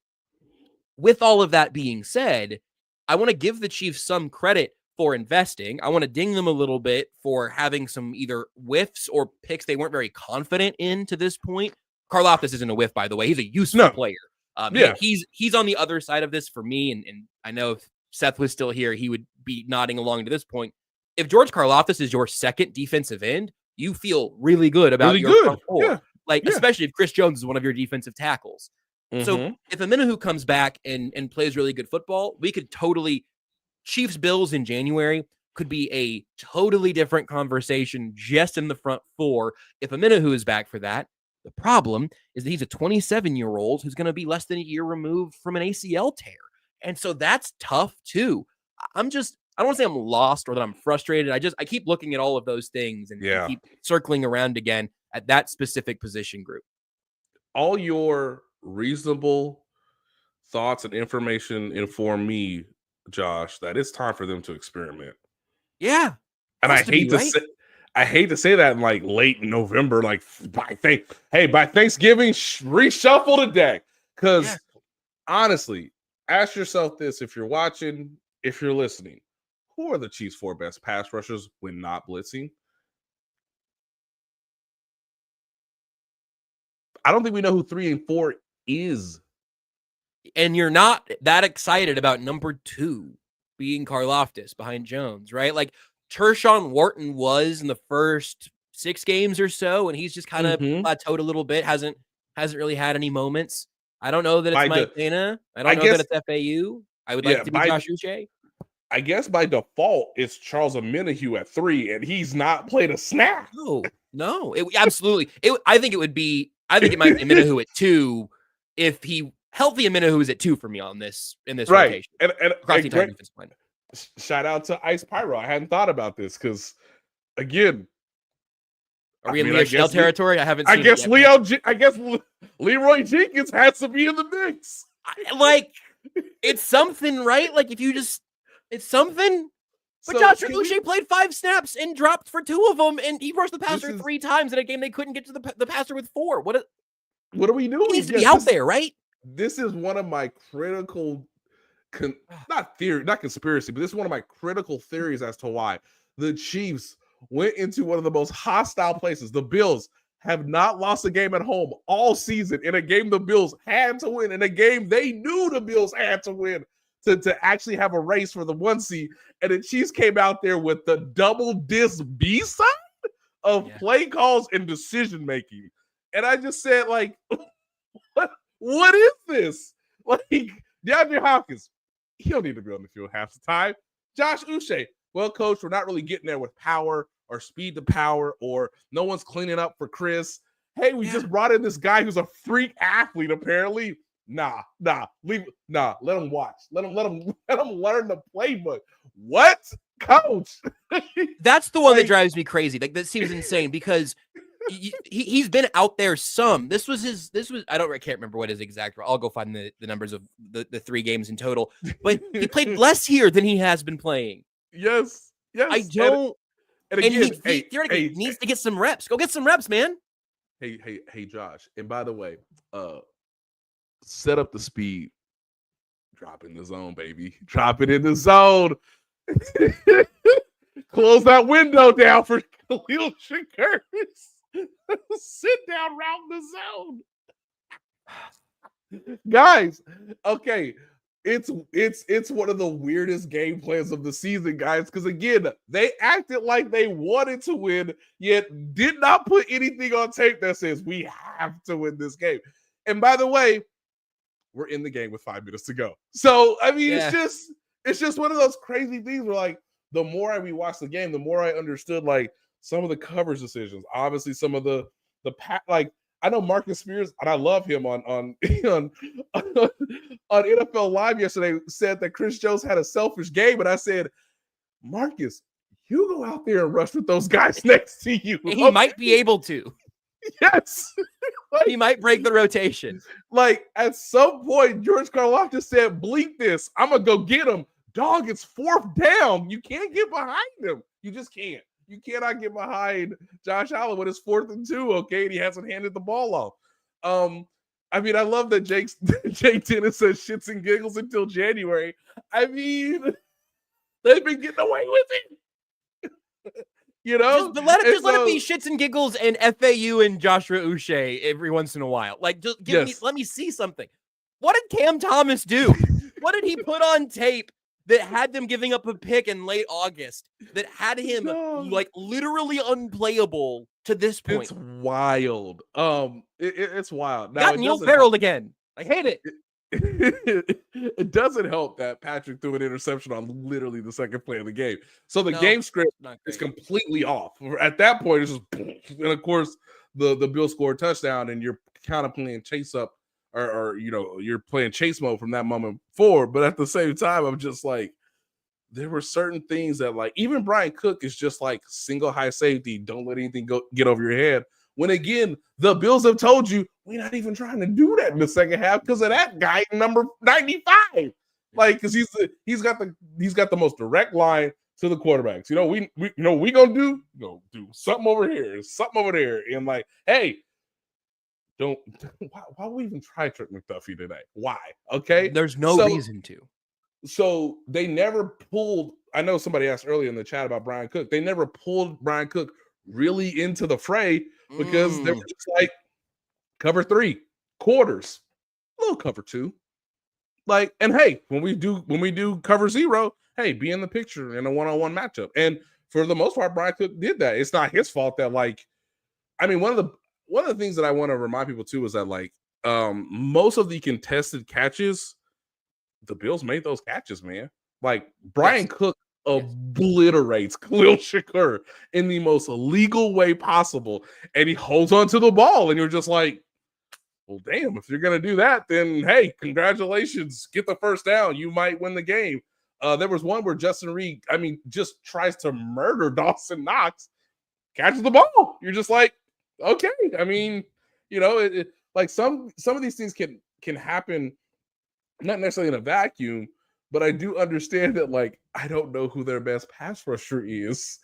with all of that being said, I want to give the Chiefs some credit for investing. I want to ding them a little bit for having some either whiffs or picks they weren't very confident in to this point. Karlaftis isn't a whiff, by the way. He's a useful player. He's on the other side of this for me, and I know if Seth was still here, he would be nodding along to this point. If George Karlaftis is your second defensive end, you feel really good about your front four. Especially if Chris Jones is one of your defensive tackles. So if Amenahu comes back and plays really good football, we could totally Chiefs Bills in January could be a totally different conversation just in the front 4 if Amenahu is back for that. The problem is that he's a 27-year-old who's going to be less than a year removed from an ACL tear. And so that's tough too. I don't want to say I'm lost or that I'm frustrated. I keep looking at all of those things and keep circling around again at that specific position group. All your reasonable thoughts and information inform me, Josh, that it's time for them to experiment. Yeah. And I hate to say that in like late November, like by Thanksgiving, reshuffle the deck. Because honestly, ask yourself this: if you're watching, if you're listening, who are the Chiefs' 4 best pass rushers when not blitzing? I don't think we know who 3 and 4 is. And you're not that excited about number 2 being Karlaftis behind Jones, right? Like Tershawn Wharton was in the first 6 games or so, and he's just kind of plateaued a little bit. Hasn't really had any moments. I don't know that it's Mike Dana. I don't know that it's FAU. I would like to be Josh Uche. I guess by default it's Charles Amenahu at 3, and he's not played a snap. No, absolutely. I think it might be Amenahu at 2 if he. Healthy Amenahu is at 2 for me in this rotation. And shout out to Ice Pyro. I hadn't thought about this because, again, are we in Leo Schnell territory? I haven't seen I guess Leroy Jenkins has to be in the mix. It's something, right? Like it's something. But so Joshua Uche played 5 snaps and dropped for 2 of them, and he rushed the passer 3 times in a game they couldn't get to the passer with 4. What are we doing? He needs to be out there, right? This is one of my critical, not conspiracy, but this is one of my critical theories as to why the Chiefs went into one of the most hostile places. The Bills have not lost a game at home all season in a game the Bills had to win, in a game they knew the Bills had to win to actually have a race for the 1 seed. And the Chiefs came out there with the double disc B-side of play calls and decision-making. And I just said, what is this? DeAndre Hopkins, he don't need to be on the field half the time. Josh Uche, well, coach, we're not really getting there with power or speed to power, or no one's cleaning up for Chris. Hey, we just brought in this guy who's a freak athlete, apparently. Nah, let him watch. Let him learn the playbook. What? Coach? That's the one that drives me crazy. That seems insane because he's been out there some. This was I can't remember what his exact. I'll go find the numbers of the 3 games in total. But he played less here than he has been playing. Yes. I don't. And again, he theoretically needs to get some reps. Go get some reps, man. Hey, Josh. And by the way, set up the speed. Drop in the zone, baby. Drop it in the zone. Close that window down for Khalil Shakir. Sit down around the zone. Guys, okay. It's one of the weirdest game plans of the season, guys, because again, they acted like they wanted to win, yet did not put anything on tape that says we have to win this game. And by the way, we're in the game with 5 minutes to go. So I mean, it's just one of those crazy things where like the more I rewatched the game, the more I understood like some of the coverage decisions. Obviously, some of the like I know Marcus Spears, and I love him on NFL Live yesterday, said that Chris Jones had a selfish game, and I said, Marcus, you go out there and rush with those guys next to you. He might be able to. Yes. Like, he might break the rotation. Like at some point, George Karlaftis said, bleep this. I'm going to go get him. Dog, it's 4th down. You can't get behind him. You just can't. You cannot get behind Josh Allen when it's 4th and 2, okay? And he hasn't handed the ball off. I mean, I love that Jake Dennis says shits and giggles until January. I mean, they've been getting away with it. You know? Just let it be shits and giggles and FAU and Joshua Uche every once in a while. Like, just let me see something. What did Cam Thomas do? What did he put on tape that had them giving up a pick in late August, that had him like literally unplayable to this point? It's wild. It's wild. Now, got Neil Farrell again. I hate it. It doesn't help that Patrick threw an interception on literally the second play of the game. So the game script is completely off. At that point, it's just, and of course, the Bills scored a touchdown, and you're kind of playing chase up, or you know, you're playing chase mode from that moment forward. But at the same time, I'm just like, there were certain things that, like, even Brian Cook is just like single high safety. Don't let anything get over your head. When again, the Bills have told you we're not even trying to do that in the second half because of that guy number 95. Like, because he's got the most direct line to the quarterbacks. You know, we gonna do something over here, something over there, and like, hey, why we even try Trent McDuffie today? Why? Okay, there's no reason to. So they never pulled. I know somebody asked earlier in the chat about Brian Cook. They never pulled Brian Cook really into the fray because they were just like cover 3 quarters, a little cover 2. Like, and hey, when we do cover 0, hey, be in the picture in a one-on-one matchup. And for the most part, Brian Cook did that. It's not his fault that, like, I mean, one of the things that I want to remind people too is that, like, most of the contested catches, the Bills made those catches, man. Like, Brian Cook obliterates Khalil Shakir in the most legal way possible, and he holds on to the ball, and you're just like, well, damn, if you're going to do that, then, hey, congratulations, get the first down. You might win the game. There was one where Justin Reed, just tries to murder Dawson Knox, catches the ball. You're just like, okay. I mean, you know, like some of these things can happen, not necessarily in a vacuum, but I do understand that, like, I don't know who their best pass rusher is.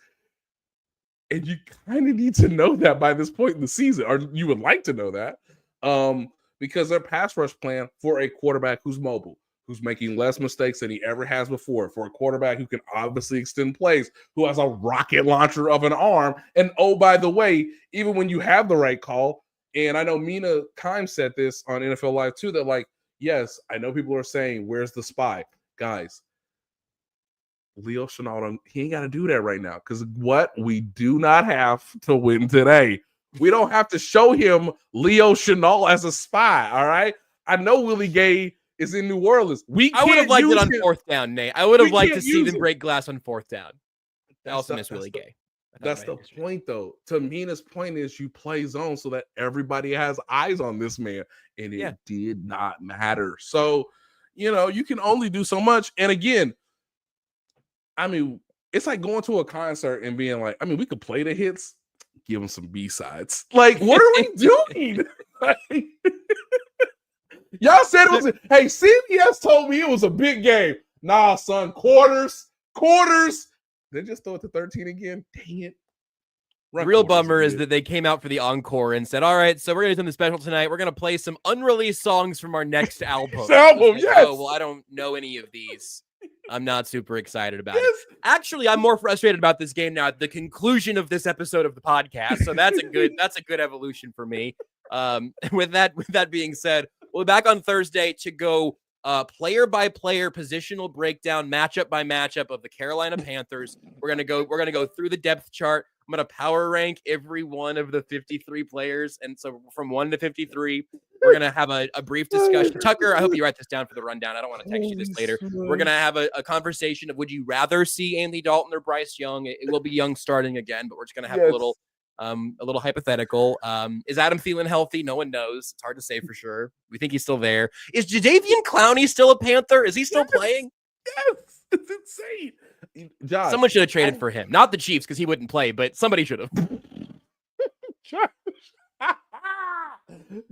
And you kind of need to know that by this point in the season, or you would like to know that. Because their pass rush plan for a quarterback who's mobile, who's making less mistakes than he ever has before, for a quarterback who can obviously extend plays, who has a rocket launcher of an arm. And oh, by the way, even when you have the right call, and I know Mina Kime said this on NFL Live too, that, like, yes, I know people are saying, where's the spy? Guys, Leo Chenal, he ain't got to do that right now, because what we do not have to win today. We don't have to show him Leo Chenal as a spy, all right? I know Willie Gay is in New Orleans. I would have liked it on 4th down, Nate. I would have liked to see them break glass on 4th down. I also miss Willie Gay. That's the point, though. To Mina's point is you play zone so that everybody has eyes on this man, and it did not matter. So, you know, you can only do so much. And again, I mean, it's like going to a concert and being like, I mean, we could play the hits, give him some B-sides. Like, what are we doing? Like, y'all said it was hey, CBS told me it was a big game. Nah, son, quarters. Then just throw it to 13 again. Dang it. The real bummer is that they came out for the encore and said, all right, so we're going to do something special tonight. We're going to play some unreleased songs from our next album. Yes. Oh, well, I don't know any of these. I'm not super excited about it. Actually, I'm more frustrated about this game now at the conclusion of this episode of the podcast. So that's a good evolution for me. With that being said, we'll be back on Thursday to go player by player positional breakdown, matchup by matchup of the Carolina Panthers. We're gonna go through the depth chart. I'm gonna power rank every one of the 53 players, and so from 1 to 53, we're gonna have a brief discussion. Tucker, I hope you write this down for the rundown. I don't want to text you this later. We're gonna have a conversation of would you rather see Andy Dalton or Bryce Young? It will be Young starting again, but we're just gonna have a little hypothetical. Is Adam Thielen healthy? No one knows. It's hard to say for sure. We think he's still there. Is Jadeveon Clowney still a Panther? Is he still playing? Yes, it's insane. Josh, someone should have traded for him. Not the Chiefs because he wouldn't play, but somebody should have.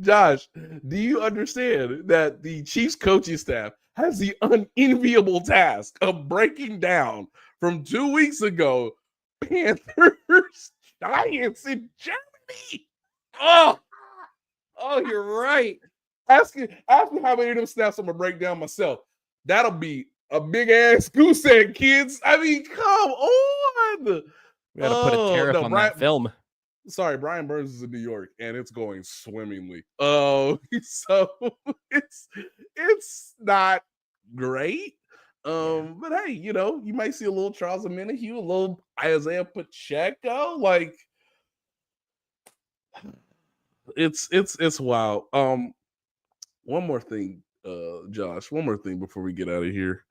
Josh, do you understand that the Chiefs coaching staff has the unenviable task of breaking down from 2 weeks ago Panthers Giants in Germany? Oh, you're right. Ask me how many of them snaps I'm gonna break down myself. That'll be a big ass goose egg, kids. I mean, come on. We gotta put a tariff on that film. Sorry, Brian Burns is in New York, and it's going swimmingly. Oh, so it's not great. But hey, you might see a little Charles Omenihu, a little Isaiah Pacheco. Like, it's wild. One more thing, Josh. One more thing before we get out of here.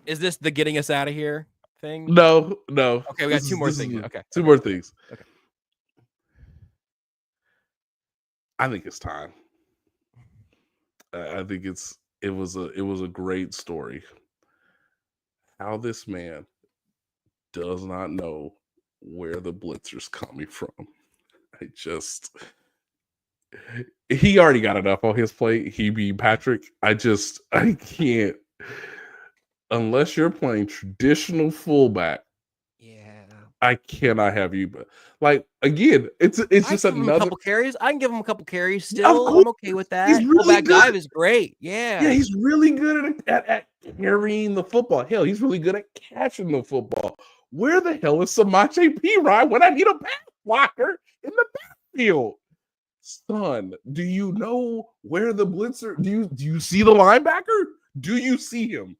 Is this the getting us out of here thing? No. Okay, we got two more things. Okay, two more things. Okay. I think it's time. I think it was a great story. How this man does not know where the blitzer's coming from. He already got enough on his plate. He beat Patrick. I can't. Unless you're playing traditional fullback, I cannot have you. But like again, it's just another couple carries. I can give him a couple carries still. I'm okay with that. He's really good. Guy is great. Yeah, he's really good at carrying the football. Hell, he's really good at catching the football. Where the hell is Samaje Perine when I need a pass blocker in the backfield? Son, do you know where the blitzer? Do you see the linebacker? Do you see him?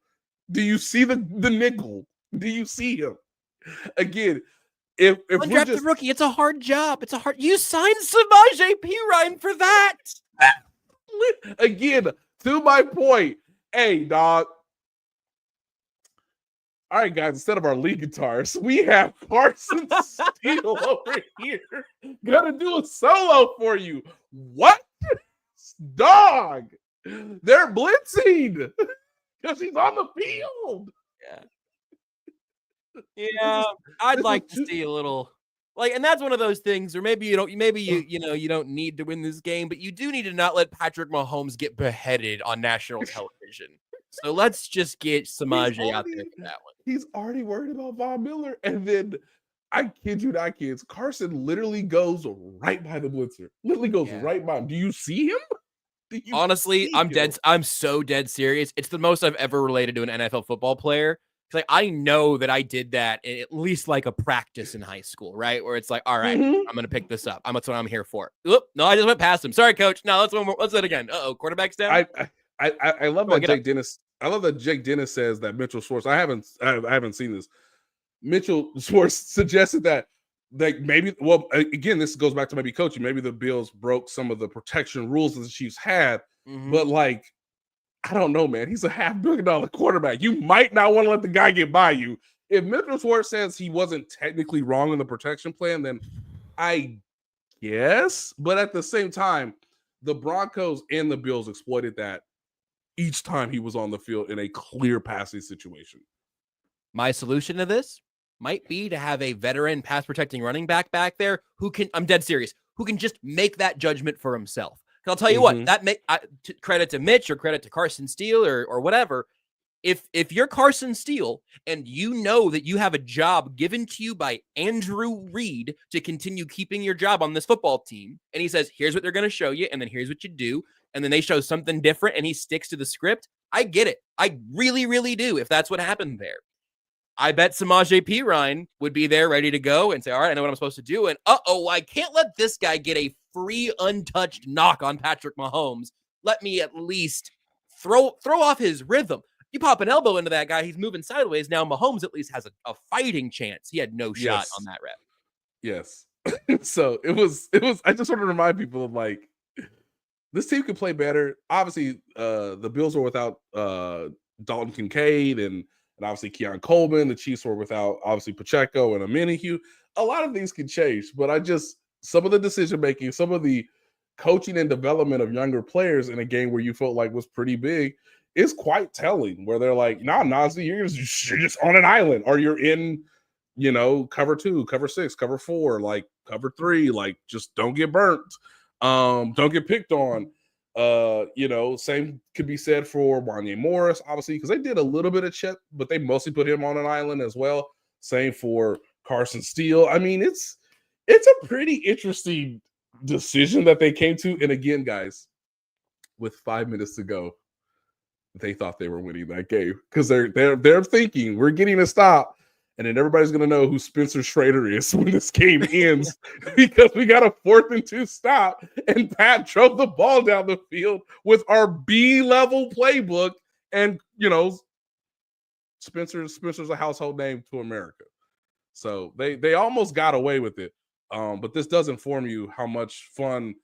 Do you see the nickel? Do you see him? Again, if we're just rookie, it's a hard job. You signed Samaje Perine for that. Again, to my point. Hey, dog. All right, guys, instead of our lead guitars, we have Carson Steele over here. Gonna do a solo for you. What? Dog. They're blitzing because he's on the field. Yeah, I'd like to see a little and that's one of those things, or maybe you don't need to win this game, but you do need to not let Patrick Mahomes get beheaded on national television. So let's just get Samaje out there for that one. He's already worried about Von Miller, and then I kid you not, kids. Carson literally goes right by the blitzer. Literally goes right by him. Do you see him? Honestly, I'm so dead serious. It's the most I've ever related to an NFL football player. It's I know that I did that at least a practice in high school, right? Where it's all right, I'm going to pick this up. That's what I'm here for. Oop, no, I just went past him. Sorry, coach. No, let's do it again. Quarterback's down. I love that Jake Dennis. I love that Jake Dennis says that Mitchell Schwartz. I haven't seen this. Mitchell Schwartz suggested that maybe. Well, again, this goes back to maybe coaching. Maybe the Bills broke some of the protection rules that the Chiefs had, but I don't know, man. He's a $500 million quarterback. You might not want to let the guy get by you. If Mitchell Schwartz says he wasn't technically wrong in the protection plan, then I guess. But at the same time, the Broncos and the Bills exploited that each time he was on the field in a clear passing situation. My solution to this, might be to have a veteran pass protecting running back there who can, I'm dead serious, who can just make that judgment for himself. And I'll tell you what, that credit to Mitch or credit to Carson Steele or whatever. If you're Carson Steele and you know that you have a job given to you by Andrew Reid to continue keeping your job on this football team, and he says, here's what they're going to show you, and then here's what you do, and then they show something different and he sticks to the script, I get it. I really, really do if that's what happened there. I bet Samaje Perine would be there ready to go and say, all right, I know what I'm supposed to do. And I can't let this guy get a free, untouched knock on Patrick Mahomes. Let me at least throw off his rhythm. You pop an elbow into that guy, he's moving sideways. Now Mahomes at least has a fighting chance. He had no shot on that rep. Yes. So it was, I just want to remind people of like, this team could play better. Obviously, the Bills were without Dalton Kincaid and obviously Keon Coleman. The Chiefs were without obviously Pacheco and Omenihu. A lot of things can change, but some of the decision making, some of the coaching and development of younger players in a game where you felt like was pretty big is quite telling. Where they're like, nah, Nazi, you're just on an island, or you're in, cover 2, cover 6, cover 4, like cover 3, like just don't get burnt. Don't get picked on. Same could be said for Wanya Morris, obviously, because they did a little bit of Chet, but they mostly put him on an island as well. Same for Carson Steele. I mean, it's a pretty interesting decision that they came to. And again, guys, with 5 minutes to go, they thought they were winning that game because they're thinking we're getting a stop. And then everybody's going to know who Spencer Schrader is when this game ends because we got a 4th and 2 stop. And Pat drove the ball down the field with our B-level playbook. And, Spencer's a household name to America. So they almost got away with it. But this does inform you how much fun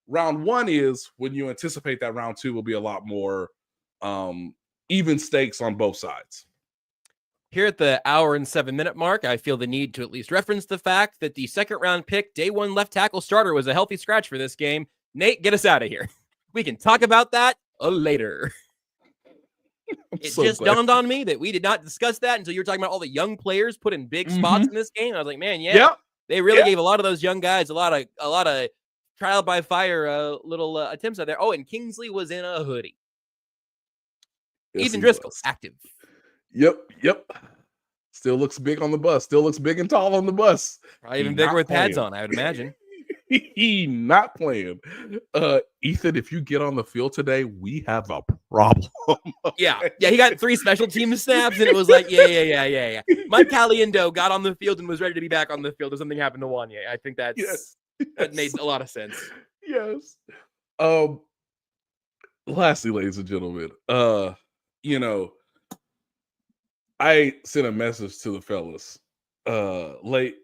round 1 is when you anticipate that round 2 will be a lot more even stakes on both sides. Here at the hour and 7-minute mark, I feel the need to at least reference the fact that the second round pick, day 1 left tackle starter was a healthy scratch for this game. Nate, get us out of here. We can talk about that later. It so just dawned on me that we did not discuss that until you were talking about all the young players put in big spots in this game. I was like, man, they really gave a lot of those young guys a lot of trial by fire little attempts out there. Oh, and Kingsley was in a hoodie. Yes, Ethan Driscoll, active. Yep. Still looks big on the bus. Still looks big and tall on the bus. Probably even bigger with pads on, I would imagine. He not playing. Ethan, if you get on the field today, we have a problem. Yeah, he got 3 special team snaps, and it was like, yeah. Mike Caliendo got on the field and was ready to be back on the field if something happened to Wanya. I think that made a lot of sense. Yes. Lastly, ladies and gentlemen, I sent a message to the fellas late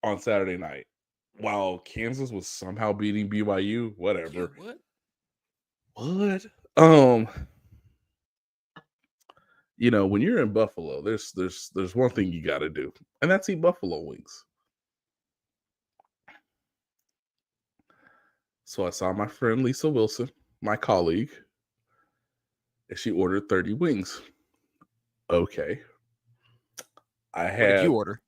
on Saturday night while Kansas was somehow beating BYU. Whatever. What? When you're in Buffalo, there's one thing you got to do, and that's eat buffalo wings. So I saw my friend Lisa Wilson, my colleague, and she ordered 30 wings. Okay. What did you order?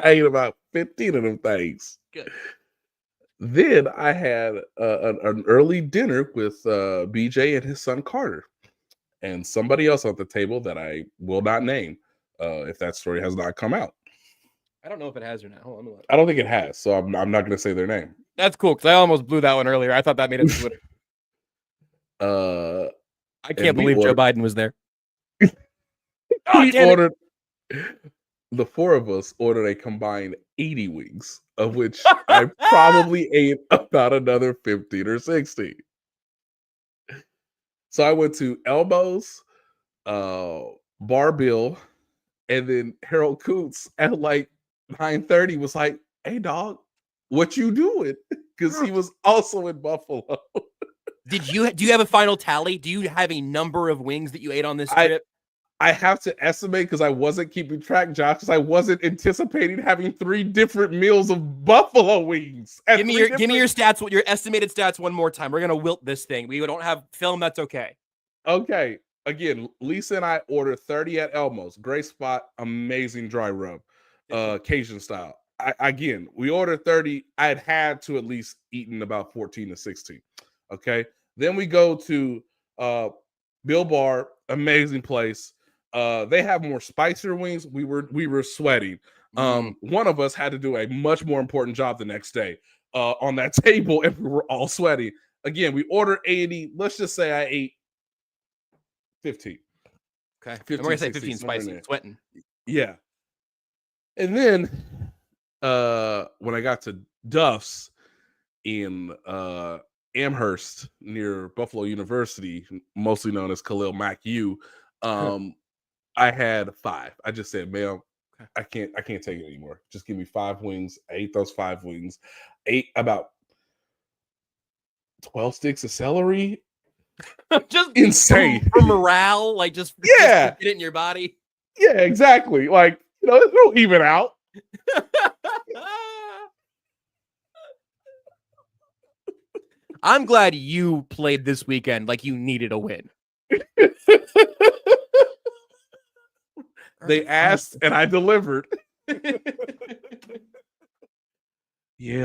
I ate about 15 of them things. Good. Then I had an early dinner with BJ and his son Carter and somebody else at the table that I will not name if that story has not come out. I don't know if it has or not. Hold on, I don't think it has, so I'm not going to say their name. That's cool because I almost blew that one earlier. I thought that made it to Twitter. I can't believe Joe Biden was there. The 4 of us ordered a combined 80 wings, of which I probably ate about another 15 or 16. So I went to Elbows, Bar Bill, and then Harold Koontz at like 9:30 was like, "Hey, dog, what you doing?" Because he was also in Buffalo. Do you have a final tally? Do you have a number of wings that you ate on this trip? I have to estimate because I wasn't keeping track, Josh, because I wasn't anticipating having 3 different meals of buffalo wings. Give me your stats, your estimated stats one more time. We're gonna wilt this thing. We don't have film. That's okay. Okay. again, Lisa and I ordered 30 at Elmo's. Great spot, amazing dry rub, Cajun style. Again, we ordered 30. I had to at least eaten about 14 to 16. Okay. Then we go to Bill Bar, amazing place. They have more spicier wings. We were sweating. One of us had to do a much more important job the next day on that table, and we were all sweating. Again, we ordered 80. Let's just say I ate 15. Okay. 15, I'm going to say 16, 15 spicy. Sweating. Yeah. And then when I got to Duff's in Amherst near Buffalo University, mostly known as Khalil Mack U, I had 5. I just said, ma'am, I can't take it anymore. Just give me 5 wings. I ate those 5 wings. Ate about 12 sticks of celery. Just insane for morale, like just get it in your body. Yeah, exactly. Like, it'll even out. I'm glad you played this weekend like you needed a win. They asked and I delivered.